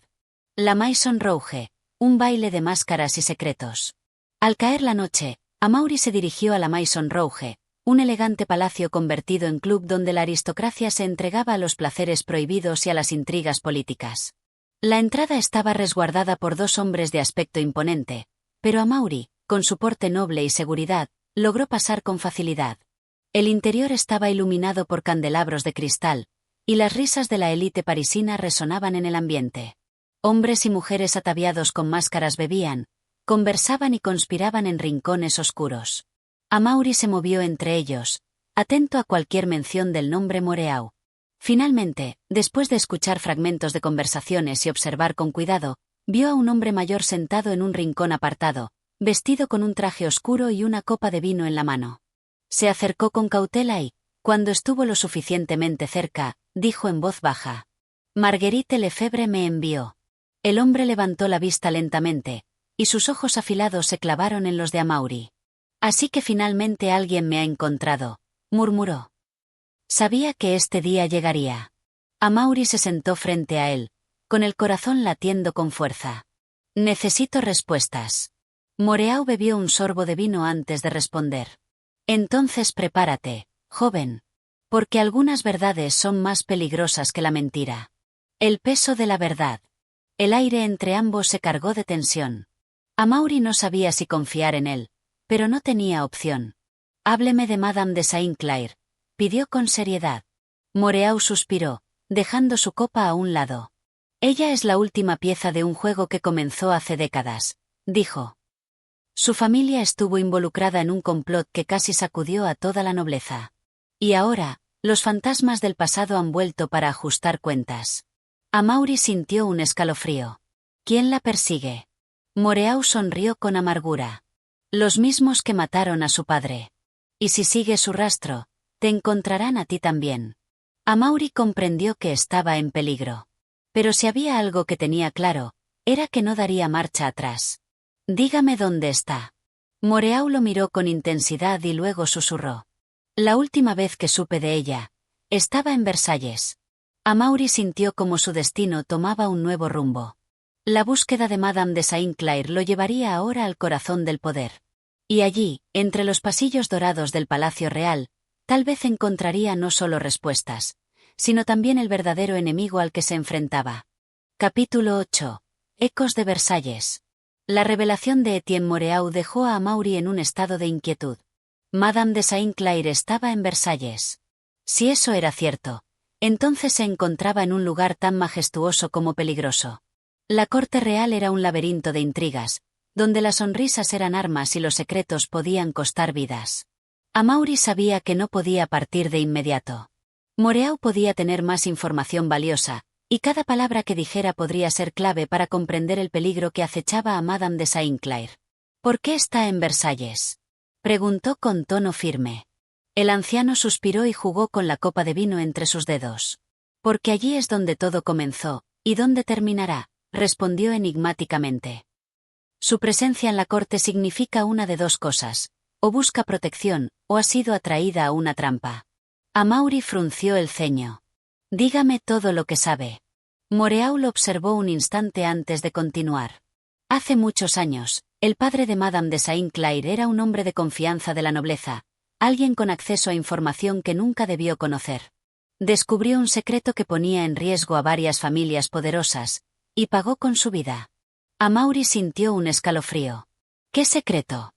La Maison Rouge, un baile de máscaras y secretos. Al caer la noche, Amaury se dirigió a la Maison Rouge, un elegante palacio convertido en club donde la aristocracia se entregaba a los placeres prohibidos y a las intrigas políticas. La entrada estaba resguardada por dos hombres de aspecto imponente, pero Amaury, con su porte noble y seguridad, logró pasar con facilidad. El interior estaba iluminado por candelabros de cristal, y las risas de la élite parisina resonaban en el ambiente. Hombres y mujeres ataviados con máscaras bebían, conversaban y conspiraban en rincones oscuros. Amaury se movió entre ellos, atento a cualquier mención del nombre Moreau. Finalmente, después de escuchar fragmentos de conversaciones y observar con cuidado, vio a un hombre mayor sentado en un rincón apartado, vestido con un traje oscuro y una copa de vino en la mano. Se acercó con cautela y, cuando estuvo lo suficientemente cerca, dijo en voz baja: Marguerite Lefebvre me envió. El hombre levantó la vista lentamente, y sus ojos afilados se clavaron en los de Amaury. Así que finalmente alguien me ha encontrado, murmuró. Sabía que este día llegaría. Amaury se sentó frente a él, con el corazón latiendo con fuerza. Necesito respuestas. Moreau bebió un sorbo de vino antes de responder. Entonces prepárate, joven. Porque algunas verdades son más peligrosas que la mentira. El peso de la verdad. El aire entre ambos se cargó de tensión. Amaury no sabía si confiar en él, pero no tenía opción. Hábleme de Madame de Saint-Clair, pidió con seriedad. Moreau suspiró, dejando su copa a un lado. Ella es la última pieza de un juego que comenzó hace décadas, dijo. Su familia estuvo involucrada en un complot que casi sacudió a toda la nobleza. Y ahora, los fantasmas del pasado han vuelto para ajustar cuentas. Amaury sintió un escalofrío. ¿Quién la persigue? Moreau sonrió con amargura. Los mismos que mataron a su padre. Y si sigues su rastro, te encontrarán a ti también. Amaury comprendió que estaba en peligro. Pero si había algo que tenía claro, era que no daría marcha atrás. Dígame dónde está. Moreau lo miró con intensidad y luego susurró. La última vez que supe de ella, estaba en Versalles. Amaury sintió como su destino tomaba un nuevo rumbo. La búsqueda de Madame de Saint-Clair lo llevaría ahora al corazón del poder. Y allí, entre los pasillos dorados del Palacio Real, tal vez encontraría no solo respuestas, sino también el verdadero enemigo al que se enfrentaba. Capítulo 8. Ecos de Versalles. La revelación de Etienne Moreau dejó a Amaury en un estado de inquietud. Madame de Saint-Clair estaba en Versalles. Si eso era cierto, entonces se encontraba en un lugar tan majestuoso como peligroso. La corte real era un laberinto de intrigas, donde las sonrisas eran armas y los secretos podían costar vidas. Amaury sabía que no podía partir de inmediato. Moreau podía tener más información valiosa, y cada palabra que dijera podría ser clave para comprender el peligro que acechaba a Madame de Saint-Clair. ¿Por qué está en Versalles? Preguntó con tono firme. El anciano suspiró y jugó con la copa de vino entre sus dedos. Porque allí es donde todo comenzó, y donde terminará, respondió enigmáticamente. Su presencia en la corte significa una de dos cosas, o busca protección, o ha sido atraída a una trampa. Amaury frunció el ceño. Dígame todo lo que sabe. Moreau lo observó un instante antes de continuar. Hace muchos años, el padre de Madame de Saint-Clair era un hombre de confianza de la nobleza, alguien con acceso a información que nunca debió conocer. Descubrió un secreto que ponía en riesgo a varias familias poderosas, y pagó con su vida. Amaury sintió un escalofrío. ¿Qué secreto?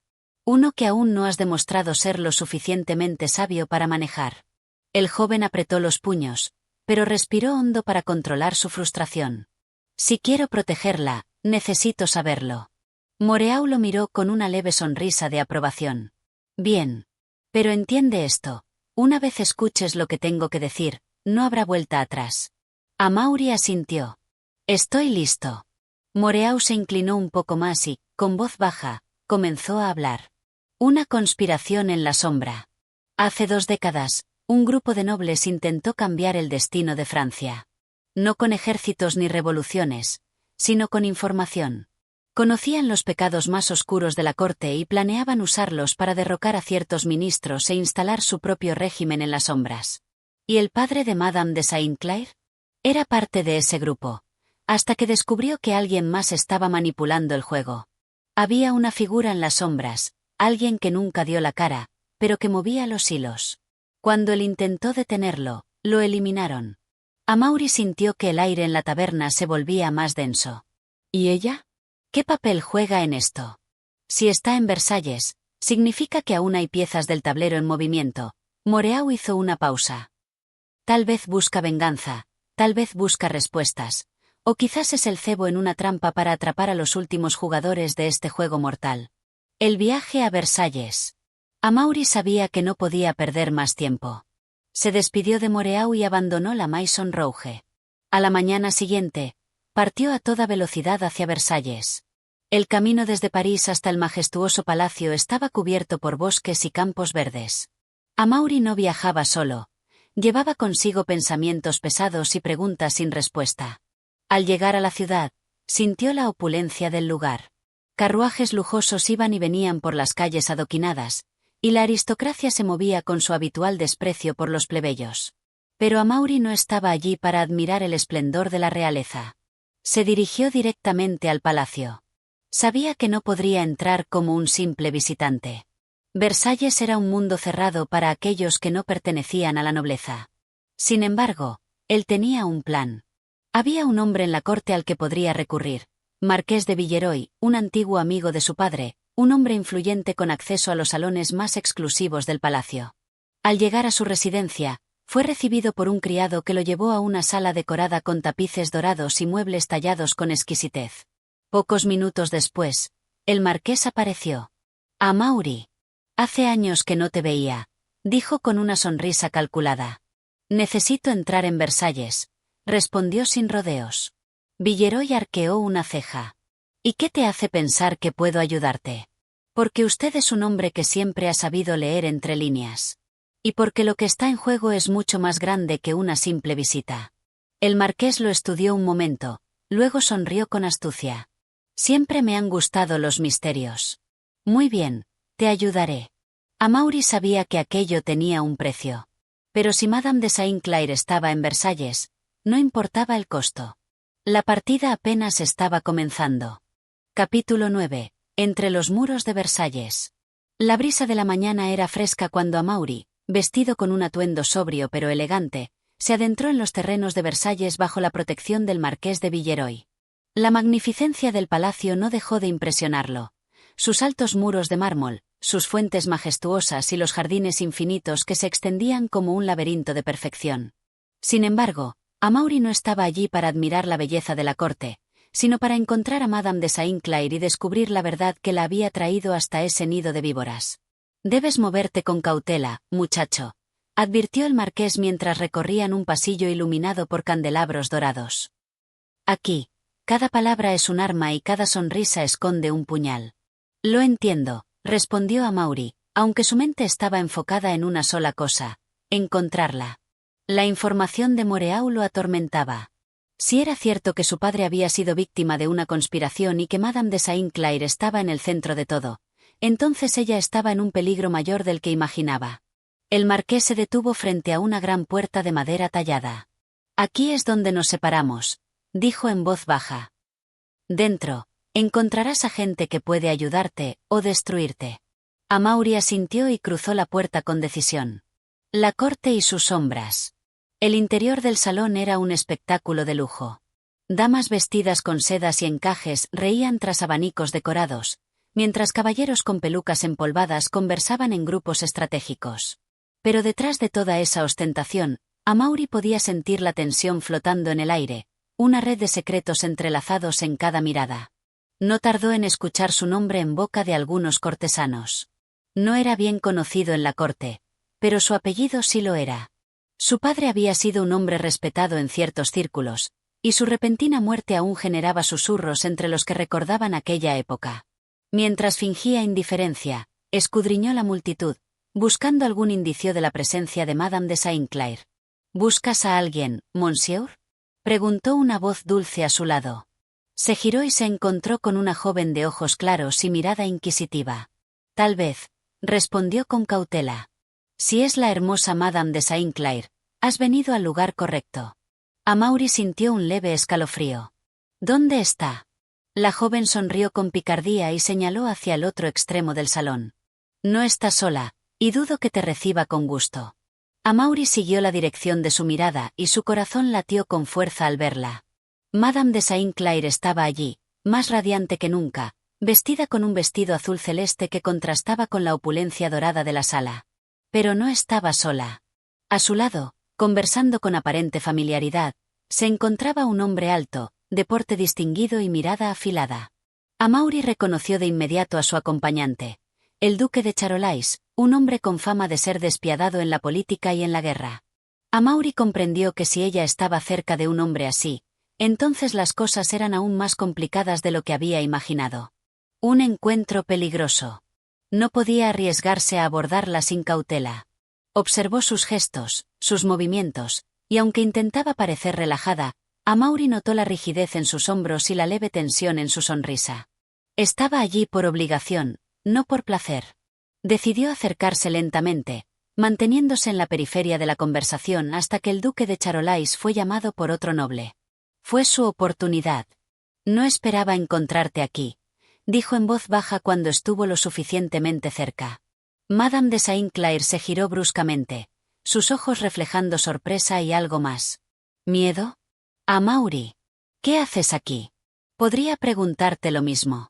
Uno que aún no has demostrado ser lo suficientemente sabio para manejar. El joven apretó los puños, pero respiró hondo para controlar su frustración. Si quiero protegerla, necesito saberlo. Moreau lo miró con una leve sonrisa de aprobación. Bien. Pero entiende esto, una vez escuches lo que tengo que decir, no habrá vuelta atrás. Amaury asintió. Estoy listo. Moreau se inclinó un poco más y, con voz baja, comenzó a hablar. Una conspiración en la sombra. Hace 2 décadas, un grupo de nobles intentó cambiar el destino de Francia. No con ejércitos ni revoluciones, sino con información. Conocían los pecados más oscuros de la corte y planeaban usarlos para derrocar a ciertos ministros e instalar su propio régimen en las sombras. ¿Y el padre de Madame de Saint-Clair? Era parte de ese grupo, hasta que descubrió que alguien más estaba manipulando el juego. Había una figura en las sombras, alguien que nunca dio la cara, pero que movía los hilos. Cuando él intentó detenerlo, lo eliminaron. Amaury sintió que el aire en la taberna se volvía más denso. ¿Y ella? ¿Qué papel juega en esto? Si está en Versalles, significa que aún hay piezas del tablero en movimiento. Moreau hizo una pausa. Tal vez busca venganza, tal vez busca respuestas, o quizás es el cebo en una trampa para atrapar a los últimos jugadores de este juego mortal. El viaje a Versalles. Amaury sabía que no podía perder más tiempo. Se despidió de Moreau y abandonó la Maison Rouge. A la mañana siguiente, partió a toda velocidad hacia Versalles. El camino desde París hasta el majestuoso palacio estaba cubierto por bosques y campos verdes. Amaury no viajaba solo. Llevaba consigo pensamientos pesados y preguntas sin respuesta. Al llegar a la ciudad, sintió la opulencia del lugar. Carruajes lujosos iban y venían por las calles adoquinadas, y la aristocracia se movía con su habitual desprecio por los plebeyos. Pero Amaury no estaba allí para admirar el esplendor de la realeza. Se dirigió directamente al palacio. Sabía que no podría entrar como un simple visitante. Versalles era un mundo cerrado para aquellos que no pertenecían a la nobleza. Sin embargo, él tenía un plan. Había un hombre en la corte al que podría recurrir, Marqués de Villeroy, un antiguo amigo de su padre, un hombre influyente con acceso a los salones más exclusivos del palacio. Al llegar a su residencia, fue recibido por un criado que lo llevó a una sala decorada con tapices dorados y muebles tallados con exquisitez. Pocos minutos después, el marqués apareció. Amaury. Hace años que no te veía, dijo con una sonrisa calculada. Necesito entrar en Versalles, respondió sin rodeos. Villeroy arqueó una ceja. ¿Y qué te hace pensar que puedo ayudarte? Porque usted es un hombre que siempre ha sabido leer entre líneas. Y porque lo que está en juego es mucho más grande que una simple visita. El marqués lo estudió un momento, luego sonrió con astucia. Siempre me han gustado los misterios. Muy bien, te ayudaré. Amaury sabía que aquello tenía un precio. Pero si Madame de Saint-Clair estaba en Versalles, no importaba el costo. La partida apenas estaba comenzando. Capítulo 9. Entre los muros de Versalles. La brisa de la mañana era fresca cuando Amaury, vestido con un atuendo sobrio pero elegante, se adentró en los terrenos de Versalles bajo la protección del marqués de Villeroy. La magnificencia del palacio no dejó de impresionarlo. Sus altos muros de mármol, sus fuentes majestuosas y los jardines infinitos que se extendían como un laberinto de perfección. Sin embargo, Amaury no estaba allí para admirar la belleza de la corte, sino para encontrar a Madame de Saint-Clair y descubrir la verdad que la había traído hasta ese nido de víboras. Debes moverte con cautela, muchacho, advirtió el marqués mientras recorrían un pasillo iluminado por candelabros dorados. Aquí, cada palabra es un arma y cada sonrisa esconde un puñal. Lo entiendo, respondió Amaury, aunque su mente estaba enfocada en una sola cosa: encontrarla. La información de Moreau lo atormentaba. Si era cierto que su padre había sido víctima de una conspiración y que Madame de Saint-Clair estaba en el centro de todo, entonces ella estaba en un peligro mayor del que imaginaba. El marqués se detuvo frente a una gran puerta de madera tallada. Aquí es donde nos separamos, dijo en voz baja. Dentro, encontrarás a gente que puede ayudarte o destruirte. Amaury asintió y cruzó la puerta con decisión. La corte y sus sombras. El interior del salón era un espectáculo de lujo. Damas vestidas con sedas y encajes reían tras abanicos decorados, mientras caballeros con pelucas empolvadas conversaban en grupos estratégicos. Pero detrás de toda esa ostentación, Amaury podía sentir la tensión flotando en el aire, una red de secretos entrelazados en cada mirada. No tardó en escuchar su nombre en boca de algunos cortesanos. No era bien conocido en la corte, pero su apellido sí lo era. Su padre había sido un hombre respetado en ciertos círculos, y su repentina muerte aún generaba susurros entre los que recordaban aquella época. Mientras fingía indiferencia, escudriñó la multitud, buscando algún indicio de la presencia de Madame de Saint-Clair. ¿Buscas a alguien, monsieur?, preguntó una voz dulce a su lado. Se giró y se encontró con una joven de ojos claros y mirada inquisitiva. Tal vez, respondió con cautela. Si es la hermosa Madame de Saint-Clair, has venido al lugar correcto. Amaury sintió un leve escalofrío. ¿Dónde está? La joven sonrió con picardía y señaló hacia el otro extremo del salón. No está sola, y dudo que te reciba con gusto. Amaury siguió la dirección de su mirada y su corazón latió con fuerza al verla. Madame de Saint-Clair estaba allí, más radiante que nunca, vestida con un vestido azul celeste que contrastaba con la opulencia dorada de la sala. Pero no estaba sola. A su lado, conversando con aparente familiaridad, se encontraba un hombre alto, de porte distinguido y mirada afilada. Amaury reconoció de inmediato a su acompañante, el duque de Charolais, un hombre con fama de ser despiadado en la política y en la guerra. Amaury comprendió que si ella estaba cerca de un hombre así, entonces las cosas eran aún más complicadas de lo que había imaginado. Un encuentro peligroso. No podía arriesgarse a abordarla sin cautela. Observó sus gestos, sus movimientos, y aunque intentaba parecer relajada, Amaury notó la rigidez en sus hombros y la leve tensión en su sonrisa. Estaba allí por obligación, no por placer. Decidió acercarse lentamente, manteniéndose en la periferia de la conversación hasta que el duque de Charolais fue llamado por otro noble. Fue su oportunidad. No esperaba encontrarte aquí, dijo en voz baja cuando estuvo lo suficientemente cerca. Madame de Saint-Clair se giró bruscamente, sus ojos reflejando sorpresa y algo más. ¿Miedo? Amaury. ¿Qué haces aquí? Podría preguntarte lo mismo.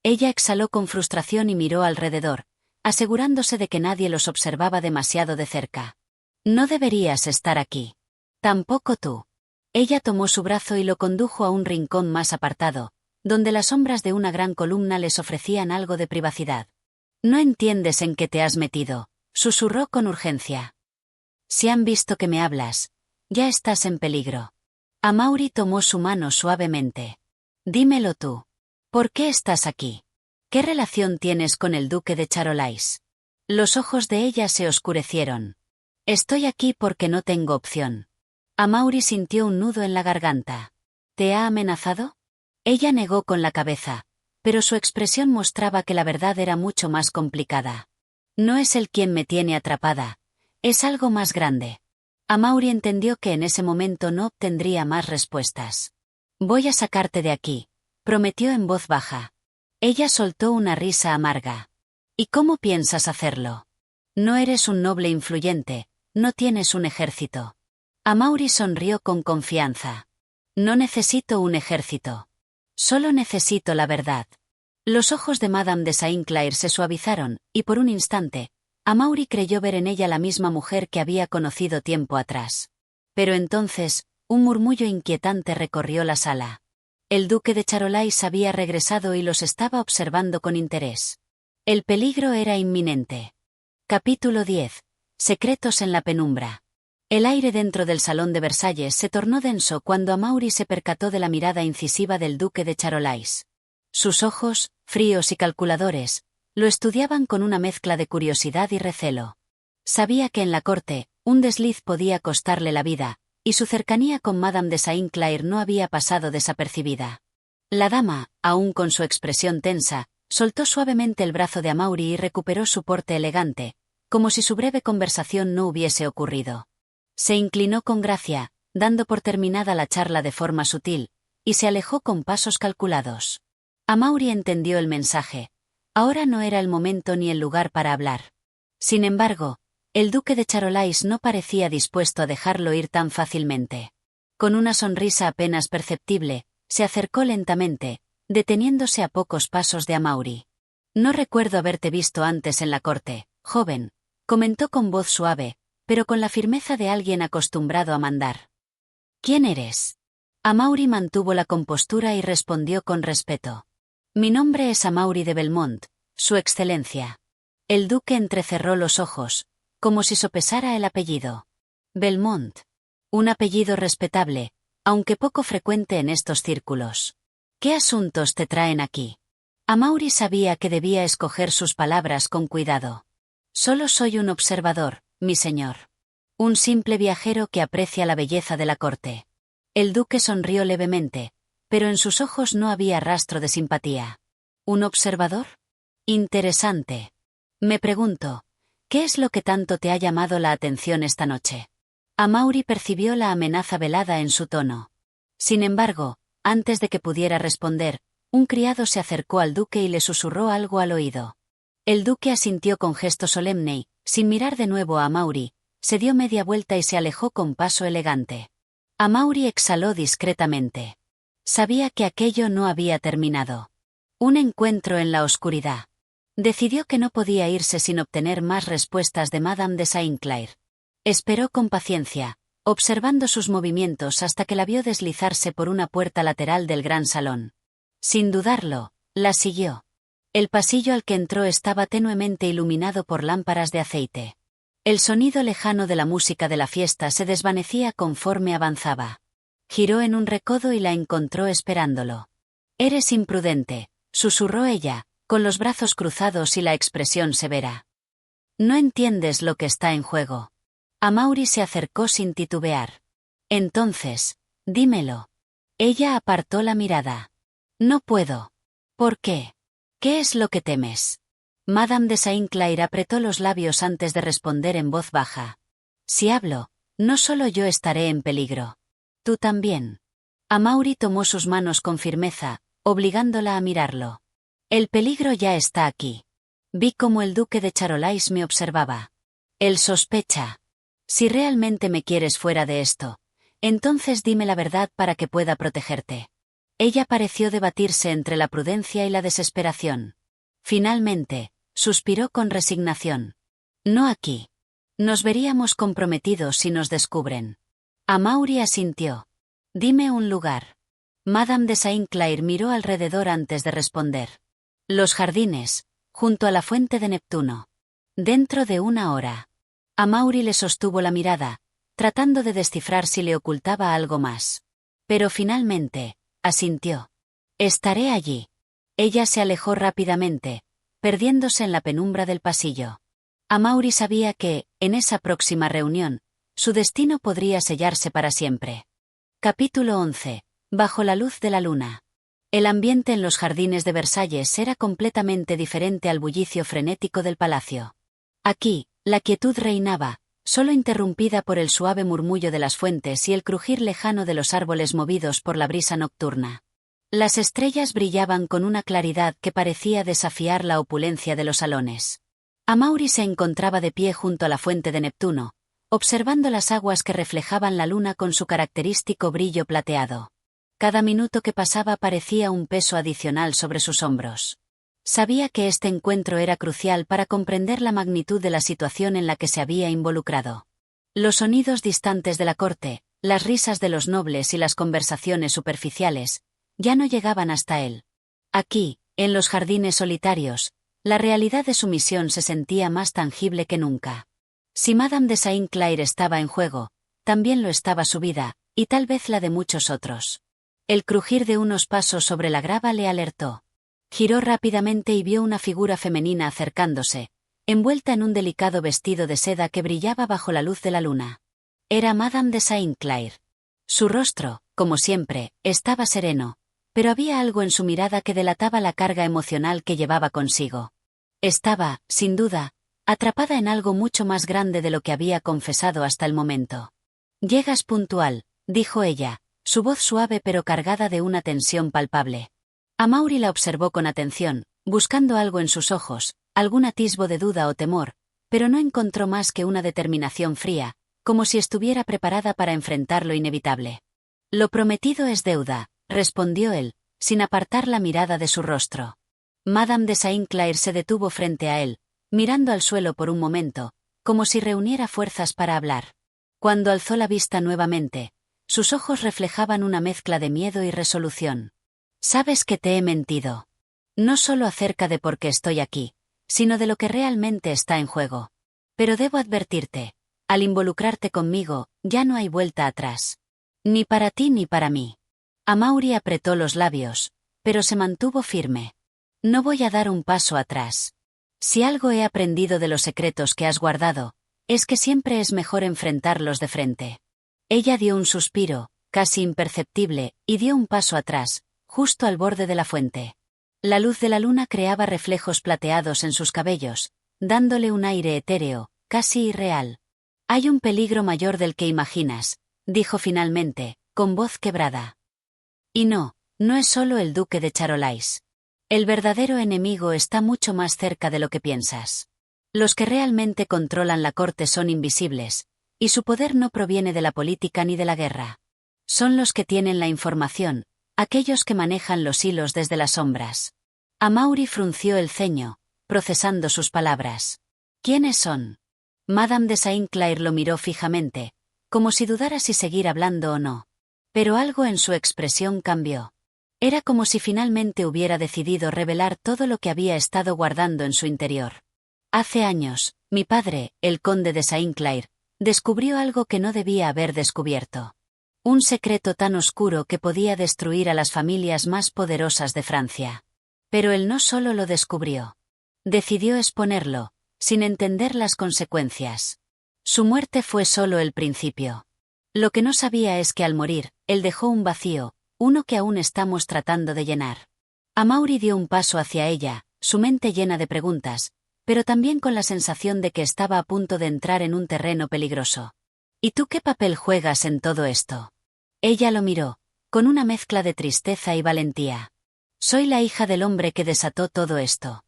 Ella exhaló con frustración y miró alrededor, asegurándose de que nadie los observaba demasiado de cerca. No deberías estar aquí. Tampoco tú. Ella tomó su brazo y lo condujo a un rincón más apartado, donde las sombras de una gran columna les ofrecían algo de privacidad. No entiendes en qué te has metido, susurró con urgencia. Si han visto que me hablas, ya estás en peligro. Amaury tomó su mano suavemente. Dímelo tú. ¿Por qué estás aquí? ¿Qué relación tienes con el duque de Charolais? Los ojos de ella se oscurecieron. Estoy aquí porque no tengo opción. Amaury sintió un nudo en la garganta. ¿Te ha amenazado? Ella negó con la cabeza, pero su expresión mostraba que la verdad era mucho más complicada. No es él quien me tiene atrapada, es algo más grande. Amaury entendió que en ese momento no obtendría más respuestas. Voy a sacarte de aquí, prometió en voz baja. Ella soltó una risa amarga. ¿Y cómo piensas hacerlo? No eres un noble influyente, no tienes un ejército. Amaury sonrió con confianza. No necesito un ejército. Solo necesito la verdad. Los ojos de Madame de Saint-Clair se suavizaron, y por un instante, Amaury creyó ver en ella la misma mujer que había conocido tiempo atrás. Pero entonces, un murmullo inquietante recorrió la sala. El duque de Charolais había regresado y los estaba observando con interés. El peligro era inminente. Capítulo 10. Secretos en la penumbra. El aire dentro del salón de Versalles se tornó denso cuando Amaury se percató de la mirada incisiva del duque de Charolais. Sus ojos, fríos y calculadores, lo estudiaban con una mezcla de curiosidad y recelo. Sabía que en la corte, un desliz podía costarle la vida, y su cercanía con Madame de Saint-Clair no había pasado desapercibida. La dama, aún con su expresión tensa, soltó suavemente el brazo de Amaury y recuperó su porte elegante, como si su breve conversación no hubiese ocurrido. Se inclinó con gracia, dando por terminada la charla de forma sutil, y se alejó con pasos calculados. Amaury entendió el mensaje. Ahora no era el momento ni el lugar para hablar. Sin embargo, el duque de Charolais no parecía dispuesto a dejarlo ir tan fácilmente. Con una sonrisa apenas perceptible, se acercó lentamente, deteniéndose a pocos pasos de Amaury. No recuerdo haberte visto antes en la corte, joven, comentó con voz suave, pero con la firmeza de alguien acostumbrado a mandar. ¿Quién eres? Amaury mantuvo la compostura y respondió con respeto. Mi nombre es Amaury de Belmont, Su Excelencia. El duque entrecerró los ojos, como si sopesara el apellido. Belmont. Un apellido respetable, aunque poco frecuente en estos círculos. ¿Qué asuntos te traen aquí? Amaury sabía que debía escoger sus palabras con cuidado. Solo soy un observador, mi señor. Un simple viajero que aprecia la belleza de la corte. El duque sonrió levemente, pero en sus ojos no había rastro de simpatía. ¿Un observador? Interesante. Me pregunto, ¿qué es lo que tanto te ha llamado la atención esta noche? Amaury percibió la amenaza velada en su tono. Sin embargo, antes de que pudiera responder, un criado se acercó al duque y le susurró algo al oído. El duque asintió con gesto solemne y, sin mirar de nuevo a Amaury, se dio media vuelta y se alejó con paso elegante. Amaury exhaló discretamente. Sabía que aquello no había terminado. Un encuentro en la oscuridad. Decidió que no podía irse sin obtener más respuestas de Madame de Saint-Clair. Esperó con paciencia, observando sus movimientos hasta que la vio deslizarse por una puerta lateral del gran salón. Sin dudarlo, la siguió. El pasillo al que entró estaba tenuemente iluminado por lámparas de aceite. El sonido lejano de la música de la fiesta se desvanecía conforme avanzaba. Giró en un recodo y la encontró esperándolo. «Eres imprudente», susurró ella, con los brazos cruzados y la expresión severa. «No entiendes lo que está en juego». Amaury se acercó sin titubear. «Entonces, dímelo». Ella apartó la mirada. «No puedo». «¿Por qué? ¿Qué es lo que temes?» Madame de Saint-Clair apretó los labios antes de responder en voz baja. «Si hablo, no solo yo estaré en peligro. Tú también». Amaury tomó sus manos con firmeza, obligándola a mirarlo. El peligro ya está aquí. Vi cómo el duque de Charolais me observaba. Él sospecha. Si realmente me quieres fuera de esto, entonces dime la verdad para que pueda protegerte. Ella pareció debatirse entre la prudencia y la desesperación. Finalmente, suspiró con resignación. No aquí. Nos veríamos comprometidos si nos descubren. Amaury asintió. Dime un lugar. Madame de Saint-Clair miró alrededor antes de responder. Los jardines, junto a la fuente de Neptuno. Dentro de 1 hora. Amaury le sostuvo la mirada, tratando de descifrar si le ocultaba algo más. Pero finalmente, asintió. Estaré allí. Ella se alejó rápidamente, perdiéndose en la penumbra del pasillo. Amaury sabía que, en esa próxima reunión, su destino podría sellarse para siempre. Capítulo 11. Bajo la luz de la luna. El ambiente en los jardines de Versalles era completamente diferente al bullicio frenético del palacio. Aquí, la quietud reinaba, solo interrumpida por el suave murmullo de las fuentes y el crujir lejano de los árboles movidos por la brisa nocturna. Las estrellas brillaban con una claridad que parecía desafiar la opulencia de los salones. Amaury se encontraba de pie junto a la fuente de Neptuno, observando las aguas que reflejaban la luna con su característico brillo plateado. Cada minuto que pasaba parecía un peso adicional sobre sus hombros. Sabía que este encuentro era crucial para comprender la magnitud de la situación en la que se había involucrado. Los sonidos distantes de la corte, las risas de los nobles y las conversaciones superficiales, ya no llegaban hasta él. Aquí, en los jardines solitarios, la realidad de su misión se sentía más tangible que nunca. Si Madame de Saint-Clair estaba en juego, también lo estaba su vida, y tal vez la de muchos otros. El crujir de unos pasos sobre la grava le alertó. Giró rápidamente y vio una figura femenina acercándose, envuelta en un delicado vestido de seda que brillaba bajo la luz de la luna. Era Madame de Saint-Clair. Su rostro, como siempre, estaba sereno, pero había algo en su mirada que delataba la carga emocional que llevaba consigo. Estaba, sin duda, atrapada en algo mucho más grande de lo que había confesado hasta el momento. «Llegas puntual», dijo ella, su voz suave pero cargada de una tensión palpable. Amaury la observó con atención, buscando algo en sus ojos, algún atisbo de duda o temor, pero no encontró más que una determinación fría, como si estuviera preparada para enfrentar lo inevitable. «Lo prometido es deuda», respondió él, sin apartar la mirada de su rostro. Madame de Saint-Clair se detuvo frente a él, mirando al suelo por un momento, como si reuniera fuerzas para hablar. Cuando alzó la vista nuevamente, sus ojos reflejaban una mezcla de miedo y resolución. «Sabes que te he mentido. No solo acerca de por qué estoy aquí, sino de lo que realmente está en juego. Pero debo advertirte, al involucrarte conmigo, ya no hay vuelta atrás. Ni para ti ni para mí». Amaury apretó los labios, pero se mantuvo firme. «No voy a dar un paso atrás. Si algo he aprendido de los secretos que has guardado, es que siempre es mejor enfrentarlos de frente». Ella dio un suspiro, casi imperceptible, y dio un paso atrás, justo al borde de la fuente. La luz de la luna creaba reflejos plateados en sus cabellos, dándole un aire etéreo, casi irreal. «Hay un peligro mayor del que imaginas», dijo finalmente, con voz quebrada. «Y no es solo el duque de Charolais. El verdadero enemigo está mucho más cerca de lo que piensas. Los que realmente controlan la corte son invisibles, y su poder no proviene de la política ni de la guerra. Son los que tienen la información, aquellos que manejan los hilos desde las sombras». Amaury frunció el ceño, procesando sus palabras. «¿Quiénes son?» Madame de Saint-Clair lo miró fijamente, como si dudara si seguir hablando o no. Pero algo en su expresión cambió. Era como si finalmente hubiera decidido revelar todo lo que había estado guardando en su interior. «Hace años, mi padre, el conde de Saint-Clair, descubrió algo que no debía haber descubierto. Un secreto tan oscuro que podía destruir a las familias más poderosas de Francia. Pero él no solo lo descubrió. Decidió exponerlo, sin entender las consecuencias. Su muerte fue solo el principio. Lo que no sabía es que al morir, él dejó un vacío, uno que aún estamos tratando de llenar». Amaury dio un paso hacia ella, su mente llena de preguntas, pero también con la sensación de que estaba a punto de entrar en un terreno peligroso. «¿Y tú qué papel juegas en todo esto?» Ella lo miró, con una mezcla de tristeza y valentía. Soy la hija del hombre que desató todo esto.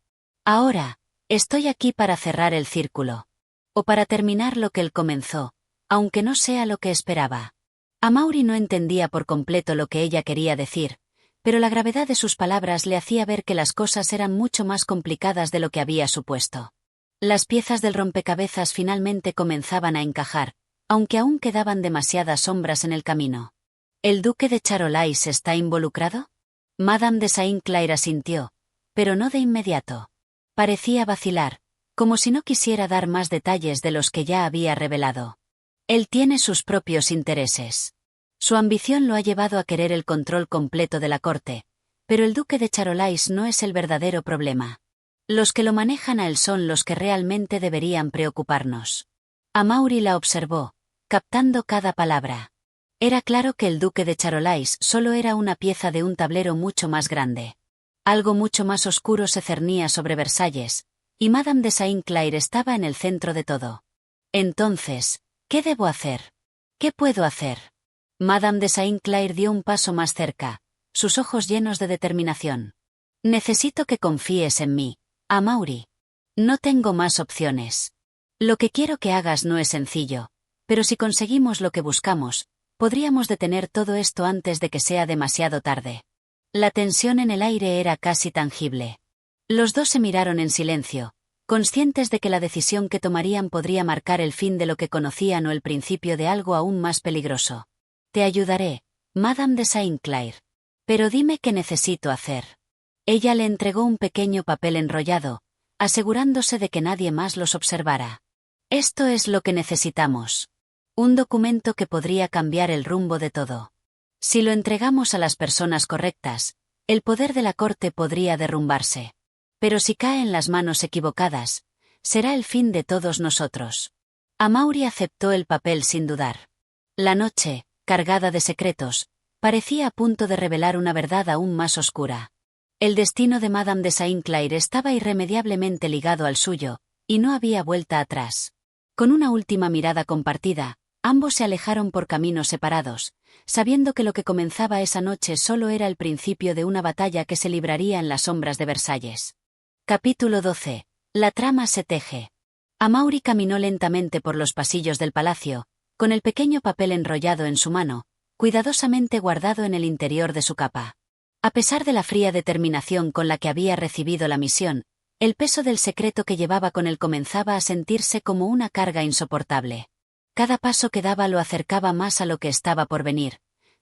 Ahora, estoy aquí para cerrar el círculo. O para terminar lo que él comenzó, aunque no sea lo que esperaba. Amaury no entendía por completo lo que ella quería decir, pero la gravedad de sus palabras le hacía ver que las cosas eran mucho más complicadas de lo que había supuesto. Las piezas del rompecabezas finalmente comenzaban a encajar, aunque aún quedaban demasiadas sombras en el camino. ¿El duque de Charolais está involucrado? Madame de Saint-Clair asintió, pero no de inmediato. Parecía vacilar, como si no quisiera dar más detalles de los que ya había revelado. Él tiene sus propios intereses. Su ambición lo ha llevado a querer el control completo de la corte, pero el duque de Charolais no es el verdadero problema. Los que lo manejan a él son los que realmente deberían preocuparnos. Amaury la observó, captando cada palabra. Era claro que el duque de Charolais solo era una pieza de un tablero mucho más grande. Algo mucho más oscuro se cernía sobre Versalles, y Madame de Saint-Clair estaba en el centro de todo. Entonces, ¿qué debo hacer? ¿Qué puedo hacer? Madame de Saint-Clair dio un paso más cerca, sus ojos llenos de determinación. Necesito que confíes en mí, Amaury. No tengo más opciones. Lo que quiero que hagas no es sencillo, pero si conseguimos lo que buscamos, podríamos detener todo esto antes de que sea demasiado tarde. La tensión en el aire era casi tangible. Los dos se miraron en silencio, conscientes de que la decisión que tomarían podría marcar el fin de lo que conocían o el principio de algo aún más peligroso. Te ayudaré, Madame de Saint-Clair. Pero dime qué necesito hacer. Ella le entregó un pequeño papel enrollado, asegurándose de que nadie más los observara. Esto es lo que necesitamos. Un documento que podría cambiar el rumbo de todo. Si lo entregamos a las personas correctas, el poder de la corte podría derrumbarse. Pero si cae en las manos equivocadas, será el fin de todos nosotros. Amaury aceptó el papel sin dudar. La noche, cargada de secretos, parecía a punto de revelar una verdad aún más oscura. El destino de Madame de Saint-Clair estaba irremediablemente ligado al suyo, y no había vuelta atrás. Con una última mirada compartida, ambos se alejaron por caminos separados, sabiendo que lo que comenzaba esa noche solo era el principio de una batalla que se libraría en las sombras de Versalles. Capítulo 12. La trama se teje. Amaury caminó lentamente por los pasillos del palacio, con el pequeño papel enrollado en su mano, cuidadosamente guardado en el interior de su capa. A pesar de la fría determinación con la que había recibido la misión, el peso del secreto que llevaba con él comenzaba a sentirse como una carga insoportable. Cada paso que daba lo acercaba más a lo que estaba por venir,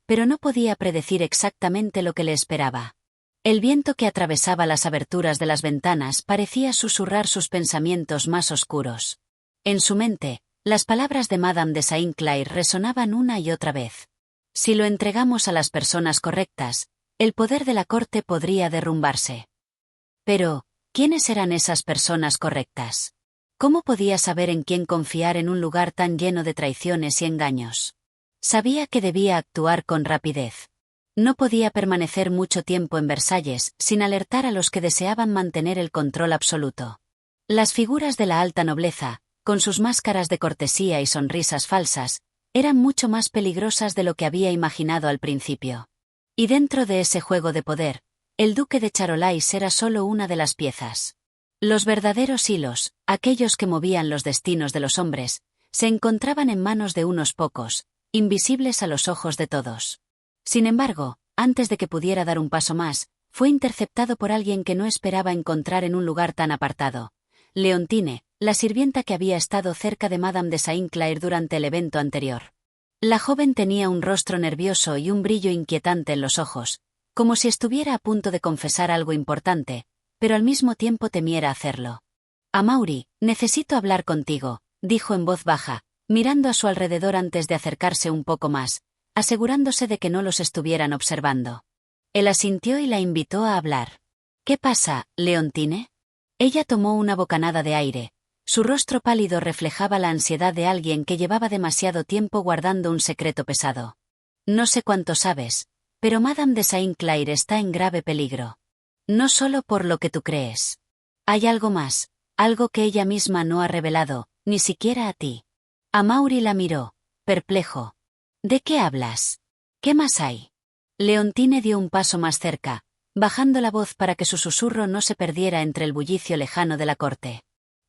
pero no podía predecir exactamente lo que le esperaba. El viento que atravesaba las aberturas de las ventanas parecía susurrar sus pensamientos más oscuros. En su mente, las palabras de Madame de Saint-Clair resonaban una y otra vez. Si lo entregamos a las personas correctas, el poder de la corte podría derrumbarse. Pero, ¿quiénes eran esas personas correctas? ¿Cómo podía saber en quién confiar en un lugar tan lleno de traiciones y engaños? Sabía que debía actuar con rapidez. No podía permanecer mucho tiempo en Versalles sin alertar a los que deseaban mantener el control absoluto. Las figuras de la alta nobleza, con sus máscaras de cortesía y sonrisas falsas, eran mucho más peligrosas de lo que había imaginado al principio. Y dentro de ese juego de poder, el duque de Charolais era solo una de las piezas. Los verdaderos hilos, aquellos que movían los destinos de los hombres, se encontraban en manos de unos pocos, invisibles a los ojos de todos. Sin embargo, antes de que pudiera dar un paso más, fue interceptado por alguien que no esperaba encontrar en un lugar tan apartado. Leontine, la sirvienta que había estado cerca de Madame de Saint-Clair durante el evento anterior. La joven tenía un rostro nervioso y un brillo inquietante en los ojos, como si estuviera a punto de confesar algo importante, pero al mismo tiempo temiera hacerlo. Amaury, necesito hablar contigo, dijo en voz baja, mirando a su alrededor antes de acercarse un poco más, asegurándose de que no los estuvieran observando. Él asintió y la invitó a hablar. ¿Qué pasa, Leontine? Ella tomó una bocanada de aire. Su rostro pálido reflejaba la ansiedad de alguien que llevaba demasiado tiempo guardando un secreto pesado. No sé cuánto sabes, pero Madame de Saint-Clair está en grave peligro. No solo por lo que tú crees. Hay algo más, algo que ella misma no ha revelado, ni siquiera a ti. Amaury la miró, perplejo. ¿De qué hablas? ¿Qué más hay? Leontine dio un paso más cerca, bajando la voz para que su susurro no se perdiera entre el bullicio lejano de la corte.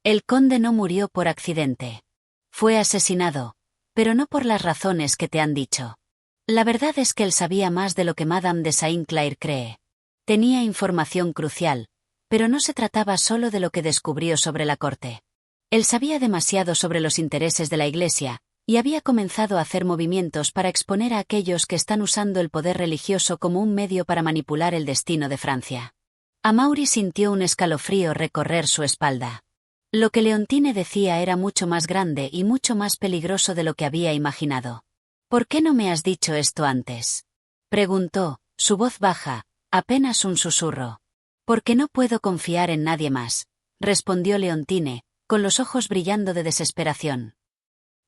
El conde no murió por accidente. Fue asesinado, pero no por las razones que te han dicho. La verdad es que él sabía más de lo que Madame de Saint-Clair cree. Tenía información crucial, pero no se trataba solo de lo que descubrió sobre la corte. Él sabía demasiado sobre los intereses de la Iglesia, y había comenzado a hacer movimientos para exponer a aquellos que están usando el poder religioso como un medio para manipular el destino de Francia. Amaury sintió un escalofrío recorrer su espalda. Lo que Leontine decía era mucho más grande y mucho más peligroso de lo que había imaginado. ¿Por qué no me has dicho esto antes? Preguntó, su voz baja, apenas un susurro. Porque no puedo confiar en nadie más, respondió Leontine, con los ojos brillando de desesperación.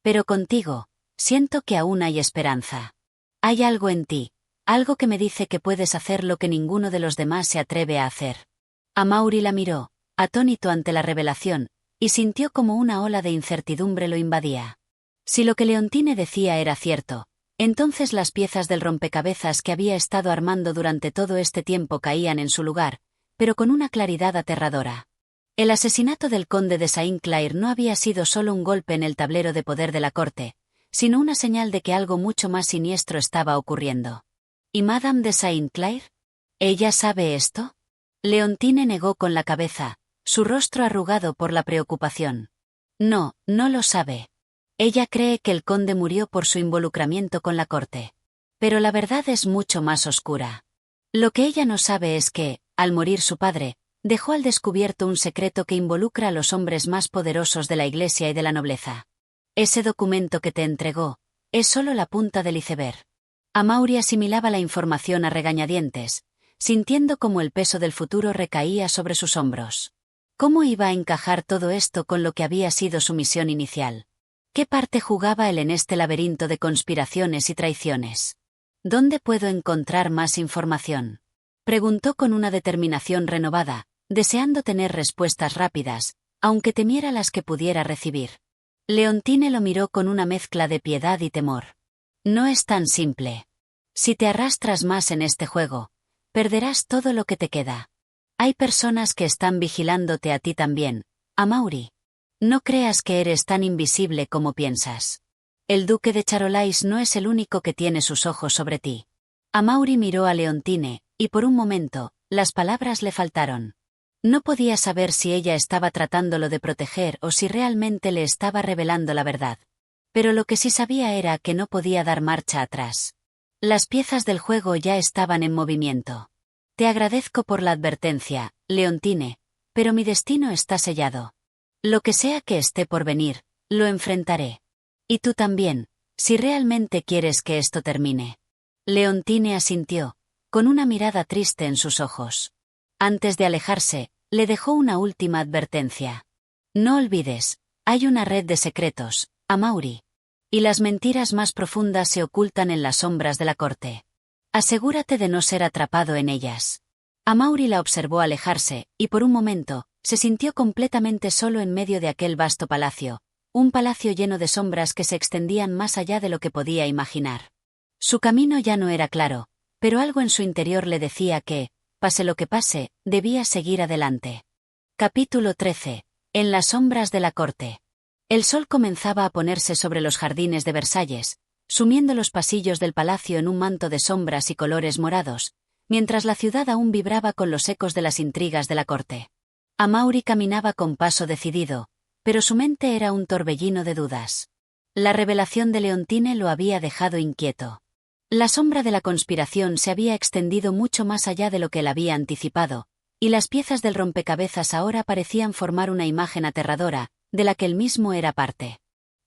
Pero contigo, siento que aún hay esperanza. Hay algo en ti, algo que me dice que puedes hacer lo que ninguno de los demás se atreve a hacer. Amaury la miró, atónito ante la revelación, y sintió como una ola de incertidumbre lo invadía. Si lo que Leontine decía era cierto, entonces las piezas del rompecabezas que había estado armando durante todo este tiempo caían en su lugar, pero con una claridad aterradora. El asesinato del conde de Saint-Clair no había sido solo un golpe en el tablero de poder de la corte, sino una señal de que algo mucho más siniestro estaba ocurriendo. ¿Y Madame de Saint-Clair? ¿Ella sabe esto? Leontine negó con la cabeza, su rostro arrugado por la preocupación. No, no lo sabe. Ella cree que el conde murió por su involucramiento con la corte. Pero la verdad es mucho más oscura. Lo que ella no sabe es que, al morir su padre, dejó al descubierto un secreto que involucra a los hombres más poderosos de la Iglesia y de la nobleza. Ese documento que te entregó es solo la punta del iceberg. Amaury asimilaba la información a regañadientes, sintiendo cómo el peso del futuro recaía sobre sus hombros. ¿Cómo iba a encajar todo esto con lo que había sido su misión inicial? ¿Qué parte jugaba él en este laberinto de conspiraciones y traiciones? ¿Dónde puedo encontrar más información? Preguntó con una determinación renovada, deseando tener respuestas rápidas, aunque temiera las que pudiera recibir. Leontine lo miró con una mezcla de piedad y temor. No es tan simple. Si te arrastras más en este juego, perderás todo lo que te queda. Hay personas que están vigilándote a ti también, Amaury. No creas que eres tan invisible como piensas. El duque de Charolais no es el único que tiene sus ojos sobre ti. Amaury miró a Leontine, y por un momento, las palabras le faltaron. No podía saber si ella estaba tratándolo de proteger o si realmente le estaba revelando la verdad. Pero lo que sí sabía era que no podía dar marcha atrás. Las piezas del juego ya estaban en movimiento. Te agradezco por la advertencia, Leontine, pero mi destino está sellado. Lo que sea que esté por venir, lo enfrentaré. Y tú también, si realmente quieres que esto termine. Leontine asintió, con una mirada triste en sus ojos. Antes de alejarse, le dejó una última advertencia. No olvides, hay una red de secretos, Amaury. Y las mentiras más profundas se ocultan en las sombras de la corte. Asegúrate de no ser atrapado en ellas. Amaury la observó alejarse, y por un momento, se sintió completamente solo en medio de aquel vasto palacio, un palacio lleno de sombras que se extendían más allá de lo que podía imaginar. Su camino ya no era claro, pero algo en su interior le decía que, pase lo que pase, debía seguir adelante. Capítulo 13. En las sombras de la corte. El sol comenzaba a ponerse sobre los jardines de Versalles, sumiendo los pasillos del palacio en un manto de sombras y colores morados, mientras la ciudad aún vibraba con los ecos de las intrigas de la corte. Amaury caminaba con paso decidido, pero su mente era un torbellino de dudas. La revelación de Leontine lo había dejado inquieto. La sombra de la conspiración se había extendido mucho más allá de lo que él había anticipado, y las piezas del rompecabezas ahora parecían formar una imagen aterradora, de la que él mismo era parte.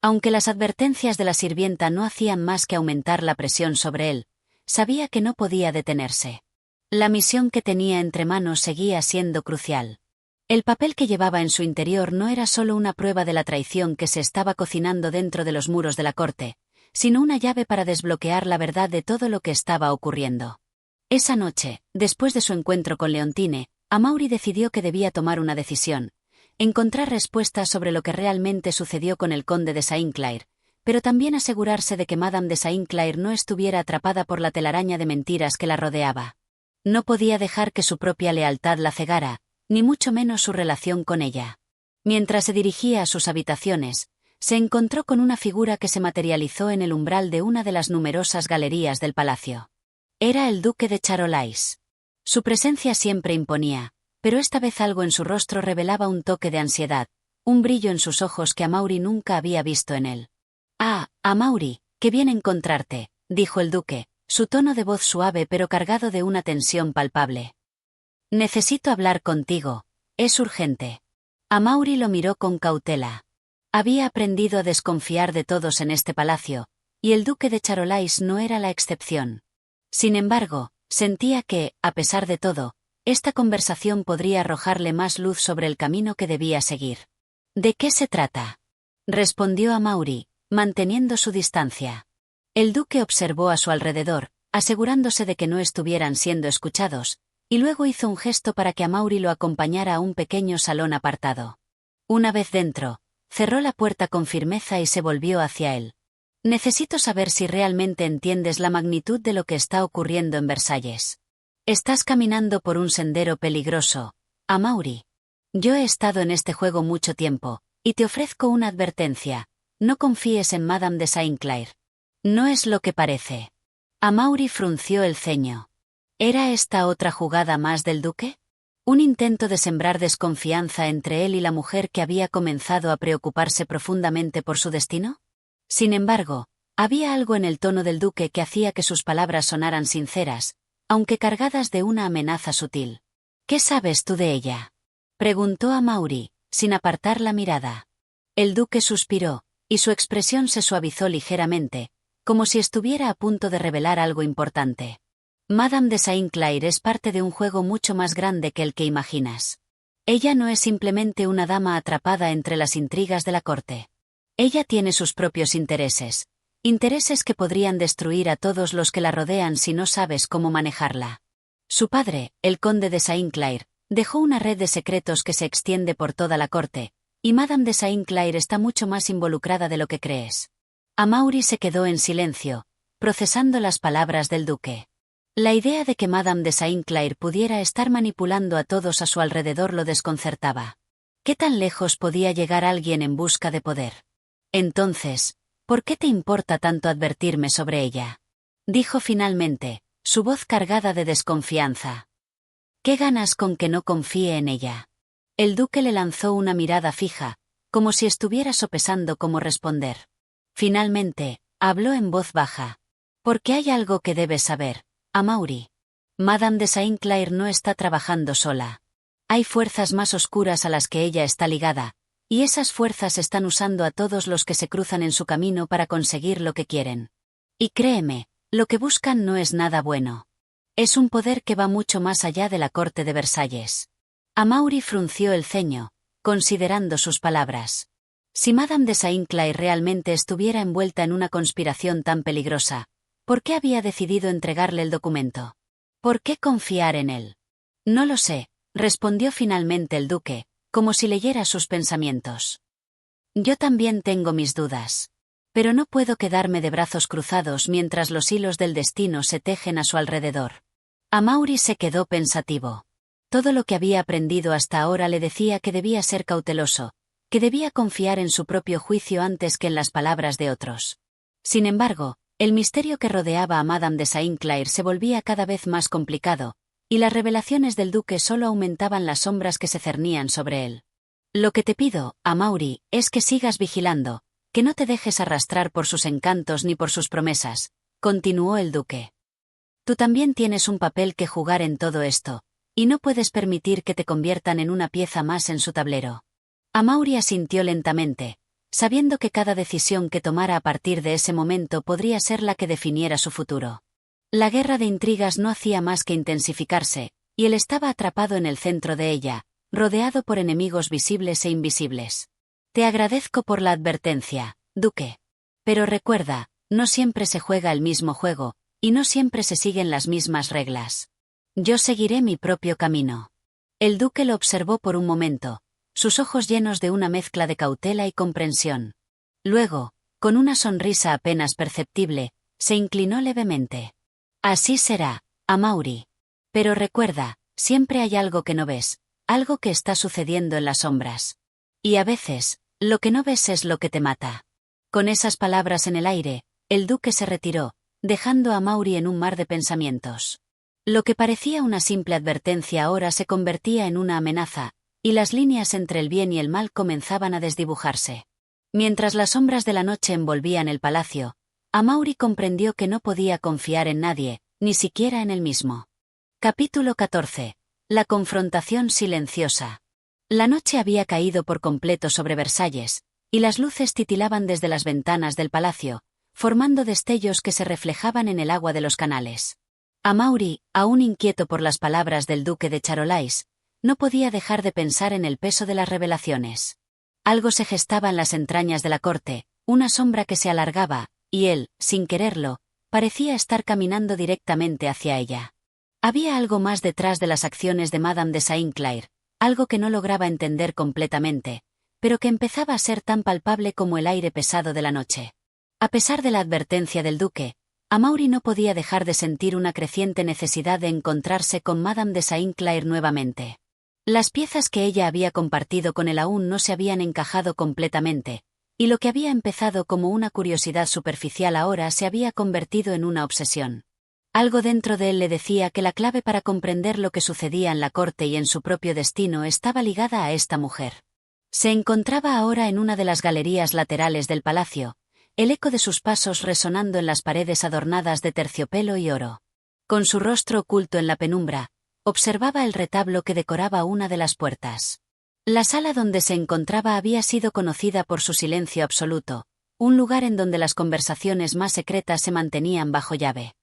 Aunque las advertencias de la sirvienta no hacían más que aumentar la presión sobre él, sabía que no podía detenerse. La misión que tenía entre manos seguía siendo crucial. El papel que llevaba en su interior no era solo una prueba de la traición que se estaba cocinando dentro de los muros de la corte, sino una llave para desbloquear la verdad de todo lo que estaba ocurriendo. Esa noche, después de su encuentro con Leontine, Amaury decidió que debía tomar una decisión, encontrar respuestas sobre lo que realmente sucedió con el conde de Saint-Clair, pero también asegurarse de que Madame de Saint-Clair no estuviera atrapada por la telaraña de mentiras que la rodeaba. No podía dejar que su propia lealtad la cegara, ni mucho menos su relación con ella. Mientras se dirigía a sus habitaciones, se encontró con una figura que se materializó en el umbral de una de las numerosas galerías del palacio. Era el duque de Charolais. Su presencia siempre imponía, pero esta vez algo en su rostro revelaba un toque de ansiedad, un brillo en sus ojos que Amaury nunca había visto en él. «Ah, Amaury, qué bien encontrarte», dijo el duque, su tono de voz suave pero cargado de una tensión palpable. «Necesito hablar contigo, es urgente». Amaury lo miró con cautela. Había aprendido a desconfiar de todos en este palacio, y el duque de Charolais no era la excepción. Sin embargo, sentía que, a pesar de todo, esta conversación podría arrojarle más luz sobre el camino que debía seguir. «¿De qué se trata?», respondió Amaury, manteniendo su distancia. El duque observó a su alrededor, asegurándose de que no estuvieran siendo escuchados, y luego hizo un gesto para que Amaury lo acompañara a un pequeño salón apartado. Una vez dentro, cerró la puerta con firmeza y se volvió hacia él. «Necesito saber si realmente entiendes la magnitud de lo que está ocurriendo en Versalles. Estás caminando por un sendero peligroso, Amaury. Yo he estado en este juego mucho tiempo, y te ofrezco una advertencia. No confíes en Madame de Saint-Clair. No es lo que parece». Amaury frunció el ceño. ¿Era esta otra jugada más del duque? ¿Un intento de sembrar desconfianza entre él y la mujer que había comenzado a preocuparse profundamente por su destino? Sin embargo, había algo en el tono del duque que hacía que sus palabras sonaran sinceras, aunque cargadas de una amenaza sutil. «¿Qué sabes tú de ella?», preguntó Amaury, sin apartar la mirada. El duque suspiró, y su expresión se suavizó ligeramente, como si estuviera a punto de revelar algo importante. «Madame de Saint-Clair es parte de un juego mucho más grande que el que imaginas. Ella no es simplemente una dama atrapada entre las intrigas de la corte. Ella tiene sus propios intereses, intereses que podrían destruir a todos los que la rodean si no sabes cómo manejarla. Su padre, el conde de Saint-Clair, dejó una red de secretos que se extiende por toda la corte, y Madame de Saint-Clair está mucho más involucrada de lo que crees». Amaury se quedó en silencio, procesando las palabras del duque. La idea de que Madame de Saint-Clair pudiera estar manipulando a todos a su alrededor lo desconcertaba. ¿Qué tan lejos podía llegar alguien en busca de poder? «Entonces, ¿por qué te importa tanto advertirme sobre ella?», dijo finalmente, su voz cargada de desconfianza. «¿Qué ganas con que no confíe en ella?». El duque le lanzó una mirada fija, como si estuviera sopesando cómo responder. Finalmente, habló en voz baja. «Porque hay algo que debes saber, Amaury. Madame de Saint-Clair no está trabajando sola. Hay fuerzas más oscuras a las que ella está ligada, y esas fuerzas están usando a todos los que se cruzan en su camino para conseguir lo que quieren. Y créeme, lo que buscan no es nada bueno. Es un poder que va mucho más allá de la corte de Versalles». Amaury frunció el ceño, considerando sus palabras. Si Madame de Saint-Clair realmente estuviera envuelta en una conspiración tan peligrosa, ¿por qué había decidido entregarle el documento? ¿Por qué confiar en él? «No lo sé», respondió finalmente el duque, como si leyera sus pensamientos. «Yo también tengo mis dudas. Pero no puedo quedarme de brazos cruzados mientras los hilos del destino se tejen a su alrededor». Amaury se quedó pensativo. Todo lo que había aprendido hasta ahora le decía que debía ser cauteloso, que debía confiar en su propio juicio antes que en las palabras de otros. Sin embargo, el misterio que rodeaba a Madame de Saint-Clair se volvía cada vez más complicado, y las revelaciones del duque solo aumentaban las sombras que se cernían sobre él. «Lo que te pido, Amaury, es que sigas vigilando, que no te dejes arrastrar por sus encantos ni por sus promesas», continuó el duque. «Tú también tienes un papel que jugar en todo esto, y no puedes permitir que te conviertan en una pieza más en su tablero». Amaury asintió lentamente, sabiendo que cada decisión que tomara a partir de ese momento podría ser la que definiera su futuro. La guerra de intrigas no hacía más que intensificarse, y él estaba atrapado en el centro de ella, rodeado por enemigos visibles e invisibles. «Te agradezco por la advertencia, duque. Pero recuerda, no siempre se juega el mismo juego, y no siempre se siguen las mismas reglas. Yo seguiré mi propio camino». El duque lo observó por un momento, sus ojos llenos de una mezcla de cautela y comprensión. Luego, Con una sonrisa apenas perceptible, se inclinó levemente. Así será, Amaury. Pero recuerda, siempre hay algo que no ves, algo que está sucediendo en las sombras. Y a veces, lo que no ves es lo que te mata. Con esas palabras en el aire, el duque se retiró, dejando a Amaury en un mar de pensamientos. Lo que parecía una simple advertencia ahora se convertía en una amenaza, y las líneas entre el bien y el mal comenzaban a desdibujarse. Mientras las sombras de la noche envolvían el palacio, Amaury comprendió que no podía confiar en nadie, ni siquiera en él mismo. Capítulo 14. La confrontación silenciosa. La noche había caído por completo sobre Versalles, y las luces titilaban desde las ventanas del palacio, formando destellos que se reflejaban en el agua de los canales. Amaury, aún inquieto por las palabras del duque de Charolais, no podía dejar de pensar en el peso de las revelaciones. Algo se gestaba en las entrañas de la corte, una sombra que se alargaba, y él, sin quererlo, parecía estar caminando directamente hacia ella. Había algo más detrás de las acciones de Madame de Saint-Clair, algo que no lograba entender completamente, pero que empezaba a ser tan palpable como el aire pesado de la noche. A pesar de la advertencia del duque, Amaury no podía dejar de sentir una creciente necesidad de encontrarse con Madame de Saint-Clair nuevamente. Las piezas que ella había compartido con él aún no se habían encajado completamente, y lo que había empezado como una curiosidad superficial ahora se había convertido en una obsesión. Algo dentro de él le decía que la clave para comprender lo que sucedía en la corte y en su propio destino estaba ligada a esta mujer. Se encontraba ahora en una de las galerías laterales del palacio, el eco de sus pasos resonando en las paredes adornadas de terciopelo y oro. Con su rostro oculto en la penumbra, observaba el retablo que decoraba una de las puertas. La sala donde se encontraba había sido conocida por su silencio absoluto, un lugar en donde las conversaciones más secretas se mantenían bajo llave.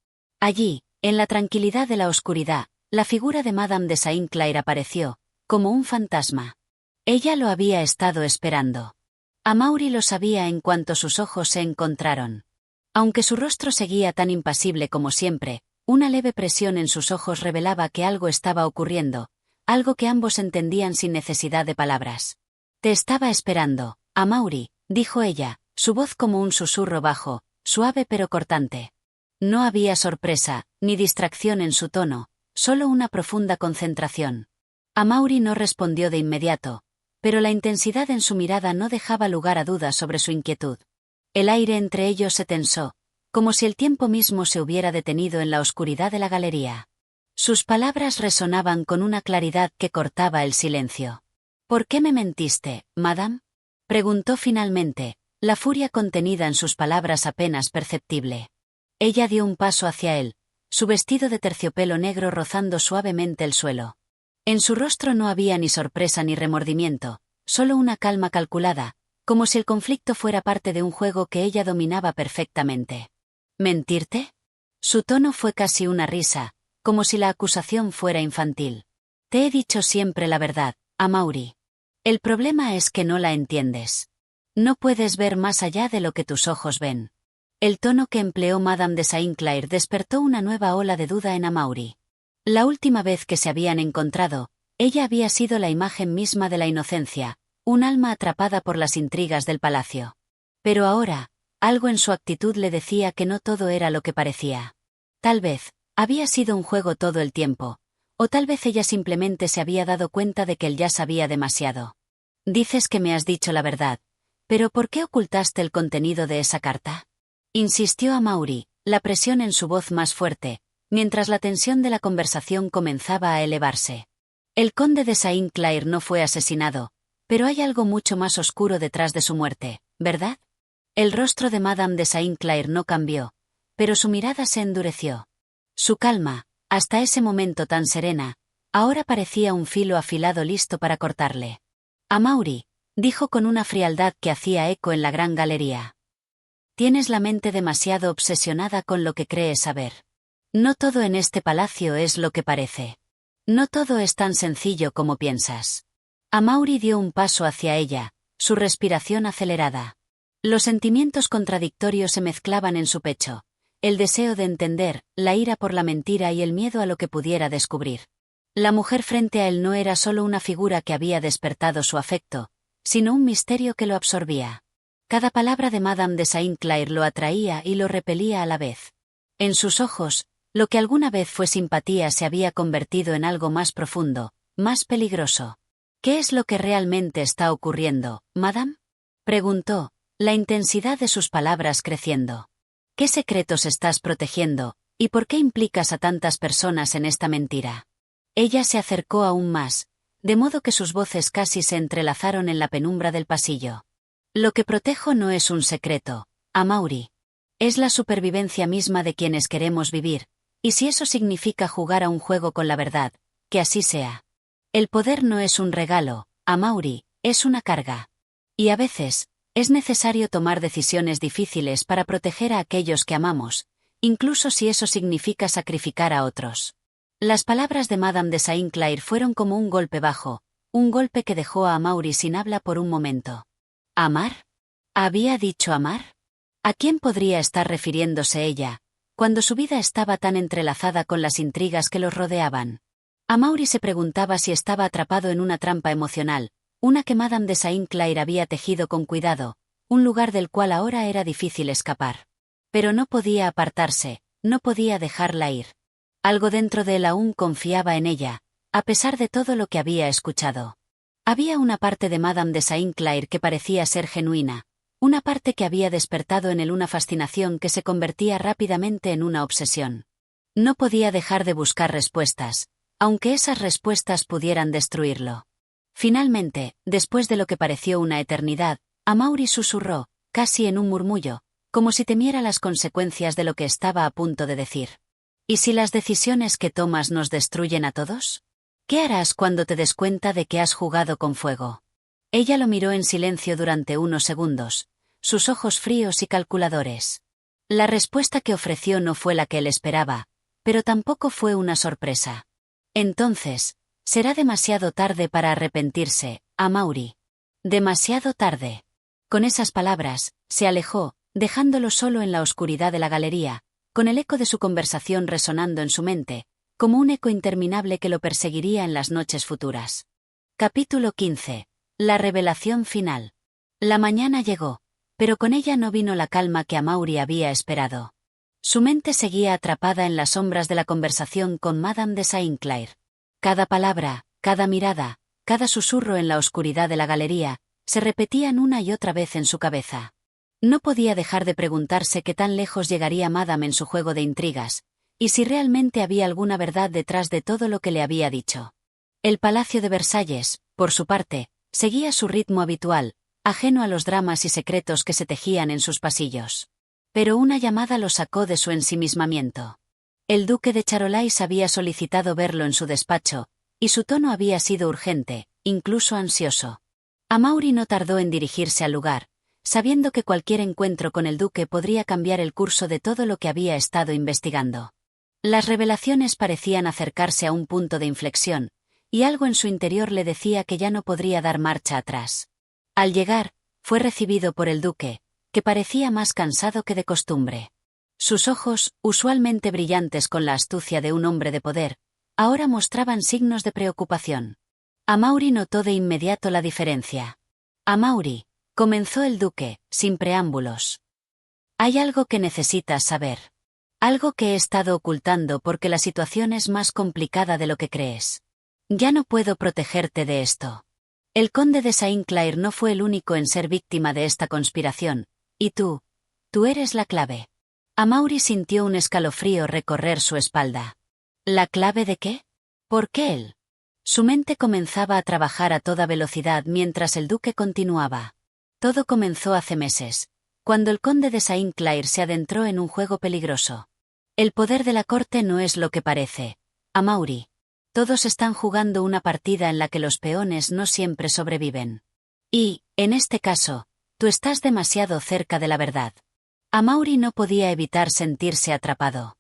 Allí, en la tranquilidad de la oscuridad, la figura de Madame de Saint-Clair apareció, como un fantasma. Ella lo había estado esperando. Amaury lo sabía en cuanto sus ojos se encontraron. Aunque su rostro seguía tan impasible como siempre, una leve presión en sus ojos revelaba que algo estaba ocurriendo, algo que ambos entendían sin necesidad de palabras. Te estaba esperando, Amaury, dijo ella, su voz como un susurro bajo, suave pero cortante. No había sorpresa, ni distracción en su tono, solo una profunda concentración. Amaury no respondió de inmediato, pero la intensidad en su mirada no dejaba lugar a dudas sobre su inquietud. El aire entre ellos se tensó, como si el tiempo mismo se hubiera detenido en la oscuridad de la galería. Sus palabras resonaban con una claridad que cortaba el silencio. ¿Por qué me mentiste, madame? Preguntó finalmente, la furia contenida en sus palabras apenas perceptible. Ella dio un paso hacia él, su vestido de terciopelo negro rozando suavemente el suelo. En su rostro no había ni sorpresa ni remordimiento, solo una calma calculada, como si el conflicto fuera parte de un juego que ella dominaba perfectamente. ¿Mentirte? Su tono fue casi una risa, como si la acusación fuera infantil. Te he dicho siempre la verdad, Amaury. El problema es que no la entiendes. No puedes ver más allá de lo que tus ojos ven. El tono que empleó Madame de Saint-Clair despertó una nueva ola de duda en Amaury. La última vez que se habían encontrado, ella había sido la imagen misma de la inocencia, un alma atrapada por las intrigas del palacio. Pero ahora, algo en su actitud le decía que no todo era lo que parecía. Tal vez, había sido un juego todo el tiempo, o tal vez ella simplemente se había dado cuenta de que él ya sabía demasiado. Dices que me has dicho la verdad, pero ¿por qué ocultaste el contenido de esa carta? Insistió Amaury, la presión en su voz más fuerte, mientras la tensión de la conversación comenzaba a elevarse. El conde de Saint-Clair no fue asesinado, pero hay algo mucho más oscuro detrás de su muerte, ¿verdad? El rostro de Madame de Saint-Clair no cambió, pero su mirada se endureció. Su calma, hasta ese momento tan serena, ahora parecía un filo afilado listo para cortarle. Amaury, dijo con una frialdad que hacía eco en la gran galería. Tienes la mente demasiado obsesionada con lo que crees saber. No todo en este palacio es lo que parece. No todo es tan sencillo como piensas. Amaury dio un paso hacia ella, su respiración acelerada. Los sentimientos contradictorios se mezclaban en su pecho, el deseo de entender, la ira por la mentira y el miedo a lo que pudiera descubrir. La mujer frente a él no era solo una figura que había despertado su afecto, sino un misterio que lo absorbía. Cada palabra de Madame de Saint-Clair lo atraía y lo repelía a la vez. En sus ojos, lo que alguna vez fue simpatía se había convertido en algo más profundo, más peligroso. ¿Qué es lo que realmente está ocurriendo, Madame? Preguntó, la intensidad de sus palabras creciendo. ¿Qué secretos estás protegiendo, y por qué implicas a tantas personas en esta mentira? Ella se acercó aún más, de modo que sus voces casi se entrelazaron en la penumbra del pasillo. Lo que protejo no es un secreto, Amaury. Es la supervivencia misma de quienes queremos vivir, y si eso significa jugar a un juego con la verdad, que así sea. El poder no es un regalo, Amaury, es una carga. Y a veces, es necesario tomar decisiones difíciles para proteger a aquellos que amamos, incluso si eso significa sacrificar a otros. Las palabras de Madame de Saint-Clair fueron como un golpe bajo, un golpe que dejó a Amaury sin habla por un momento. ¿Amar? ¿Había dicho amar? ¿A quién podría estar refiriéndose ella, cuando su vida estaba tan entrelazada con las intrigas que los rodeaban? Amaury se preguntaba si estaba atrapado en una trampa emocional, una que Madame de Saint-Clair había tejido con cuidado, un lugar del cual ahora era difícil escapar. Pero no podía apartarse, no podía dejarla ir. Algo dentro de él aún confiaba en ella, a pesar de todo lo que había escuchado. Había una parte de Madame de Saint-Clair que parecía ser genuina, una parte que había despertado en él una fascinación que se convertía rápidamente en una obsesión. No podía dejar de buscar respuestas, aunque esas respuestas pudieran destruirlo. Finalmente, después de lo que pareció una eternidad, Amaury susurró, casi en un murmullo, como si temiera las consecuencias de lo que estaba a punto de decir. ¿Y si las decisiones que tomas nos destruyen a todos? ¿Qué harás cuando te des cuenta de que has jugado con fuego? Ella lo miró en silencio durante unos segundos, sus ojos fríos y calculadores. La respuesta que ofreció no fue la que él esperaba, pero tampoco fue una sorpresa. Entonces, será demasiado tarde para arrepentirse, Amaury. Demasiado tarde. Con esas palabras, se alejó, dejándolo solo en la oscuridad de la galería, con el eco de su conversación resonando en su mente, como un eco interminable que lo perseguiría en las noches futuras. Capítulo 15. La revelación final. La mañana llegó, pero con ella no vino la calma que Amaury había esperado. Su mente seguía atrapada en las sombras de la conversación con Madame de Saint-Clair. Cada palabra, cada mirada, cada susurro en la oscuridad de la galería, se repetían una y otra vez en su cabeza. No podía dejar de preguntarse qué tan lejos llegaría Madame en su juego de intrigas, y si realmente había alguna verdad detrás de todo lo que le había dicho. El Palacio de Versalles, por su parte, seguía su ritmo habitual, ajeno a los dramas y secretos que se tejían en sus pasillos. Pero una llamada lo sacó de su ensimismamiento. El duque de Charolais había solicitado verlo en su despacho, y su tono había sido urgente, incluso ansioso. Amaury no tardó en dirigirse al lugar, sabiendo que cualquier encuentro con el duque podría cambiar el curso de todo lo que había estado investigando. Las revelaciones parecían acercarse a un punto de inflexión, y algo en su interior le decía que ya no podría dar marcha atrás. Al llegar, fue recibido por el duque, que parecía más cansado que de costumbre. Sus ojos, usualmente brillantes con la astucia de un hombre de poder, ahora mostraban signos de preocupación. Amaury notó de inmediato la diferencia. Amaury, comenzó el duque, sin preámbulos. Hay algo que necesitas saber. Algo que he estado ocultando porque la situación es más complicada de lo que crees. Ya no puedo protegerte de esto. El conde de Saint-Clair no fue el único en ser víctima de esta conspiración, y tú eres la clave. Amaury sintió un escalofrío recorrer su espalda. ¿La clave de qué? ¿Por qué él? Su mente comenzaba a trabajar a toda velocidad mientras el duque continuaba. Todo comenzó hace meses, cuando el conde de Saint-Clair se adentró en un juego peligroso. El poder de la corte no es lo que parece, Amaury. Todos están jugando una partida en la que los peones no siempre sobreviven. Y, en este caso, tú estás demasiado cerca de la verdad. Amaury no podía evitar sentirse atrapado.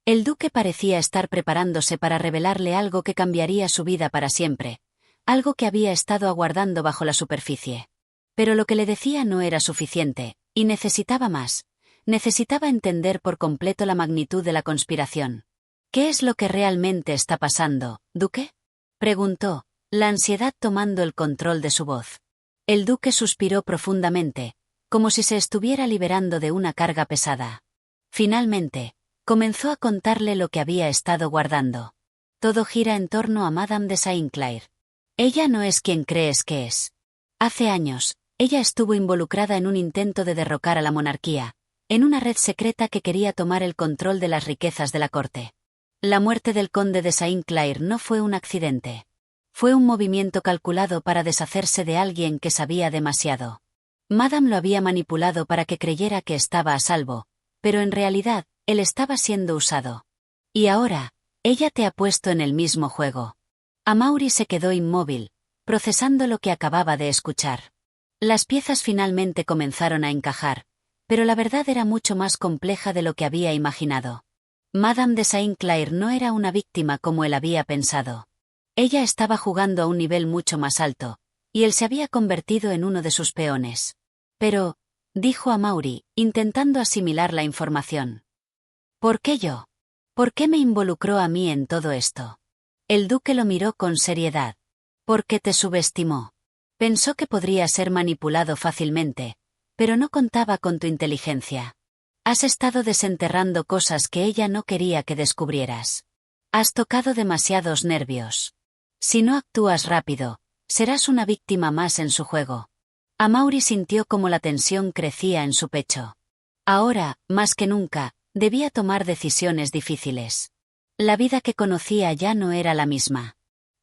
El duque parecía estar preparándose para revelarle algo que cambiaría su vida para siempre, algo que había estado aguardando bajo la superficie. Pero lo que le decía no era suficiente, y necesitaba más. Necesitaba entender por completo la magnitud de la conspiración. ¿Qué es lo que realmente está pasando, duque? Preguntó, la ansiedad tomando el control de su voz. El duque suspiró profundamente, como si se estuviera liberando de una carga pesada. Finalmente, comenzó a contarle lo que había estado guardando. Todo gira en torno a Madame de Saint-Clair. Ella no es quien crees que es. Hace años, ella estuvo involucrada en un intento de derrocar a la monarquía, en una red secreta que quería tomar el control de las riquezas de la corte. La muerte del conde de Saint-Clair no fue un accidente. Fue un movimiento calculado para deshacerse de alguien que sabía demasiado. Madame lo había manipulado para que creyera que estaba a salvo, pero en realidad, él estaba siendo usado. Y ahora, ella te ha puesto en el mismo juego. Amaury se quedó inmóvil, procesando lo que acababa de escuchar. Las piezas finalmente comenzaron a encajar, pero la verdad era mucho más compleja de lo que había imaginado. Madame de Saint-Clair no era una víctima como él había pensado. Ella estaba jugando a un nivel mucho más alto, y él se había convertido en uno de sus peones. Pero, dijo Amaury, intentando asimilar la información. ¿Por qué yo? ¿Por qué me involucró a mí en todo esto? El duque lo miró con seriedad. ¿Por qué te subestimó? Pensó que podría ser manipulado fácilmente, pero no contaba con tu inteligencia. Has estado desenterrando cosas que ella no quería que descubrieras. Has tocado demasiados nervios. Si no actúas rápido, serás una víctima más en su juego. Amaury sintió como la tensión crecía en su pecho. Ahora, más que nunca, debía tomar decisiones difíciles. La vida que conocía ya no era la misma.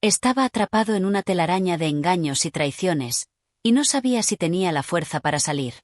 Estaba atrapado en una telaraña de engaños y traiciones, y no sabía si tenía la fuerza para salir.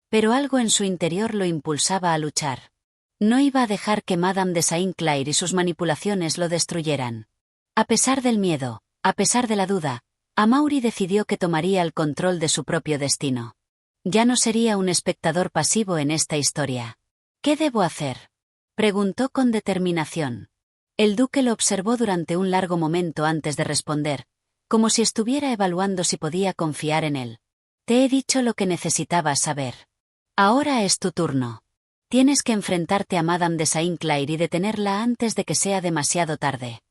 Pero algo en su interior lo impulsaba a luchar. No iba a dejar que Madame de Saint-Clair y sus manipulaciones lo destruyeran. A pesar del miedo, a pesar de la duda, Amaury decidió que tomaría el control de su propio destino. Ya no sería un espectador pasivo en esta historia. ¿Qué debo hacer?, preguntó con determinación. El duque lo observó durante un largo momento antes de responder, como si estuviera evaluando si podía confiar en él. Te he dicho lo que necesitabas saber. Ahora es tu turno. Tienes que enfrentarte a Madame de Saint-Clair y detenerla antes de que sea demasiado tarde.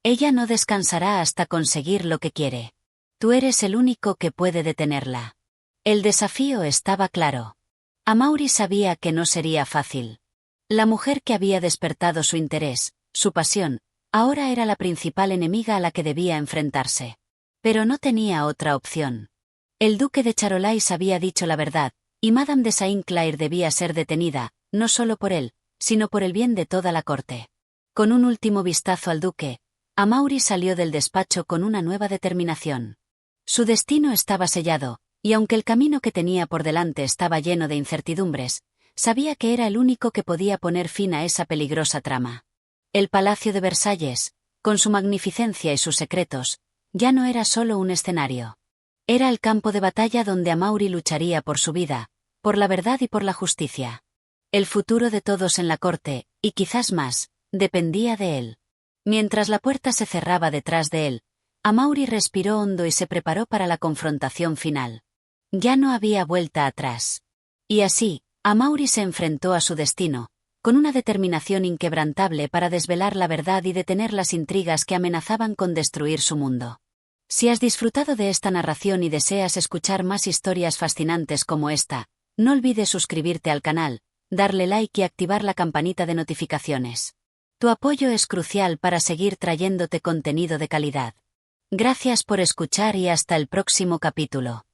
Ella no descansará hasta conseguir lo que quiere. Tú eres el único que puede detenerla. El desafío estaba claro. Amaury sabía que no sería fácil. La mujer que había despertado su interés, su pasión, ahora era la principal enemiga a la que debía enfrentarse. Pero no tenía otra opción. El duque de Charolais había dicho la verdad, y Madame de Saint-Clair debía ser detenida, no solo por él, sino por el bien de toda la corte. Con un último vistazo al duque, Amaury salió del despacho con una nueva determinación. Su destino estaba sellado, y aunque el camino que tenía por delante estaba lleno de incertidumbres, sabía que era el único que podía poner fin a esa peligrosa trama. El Palacio de Versalles, con su magnificencia y sus secretos, ya no era solo un escenario. Era el campo de batalla donde Amaury lucharía por su vida, por la verdad y por la justicia. El futuro de todos en la corte, y quizás más, dependía de él. Mientras la puerta se cerraba detrás de él, Amaury respiró hondo y se preparó para la confrontación final. Ya no había vuelta atrás. Y así, Amaury se enfrentó a su destino, con una determinación inquebrantable para desvelar la verdad y detener las intrigas que amenazaban con destruir su mundo. Si has disfrutado de esta narración y deseas escuchar más historias fascinantes como esta, no olvides suscribirte al canal, darle like y activar la campanita de notificaciones. Tu apoyo es crucial para seguir trayéndote contenido de calidad. Gracias por escuchar y hasta el próximo capítulo.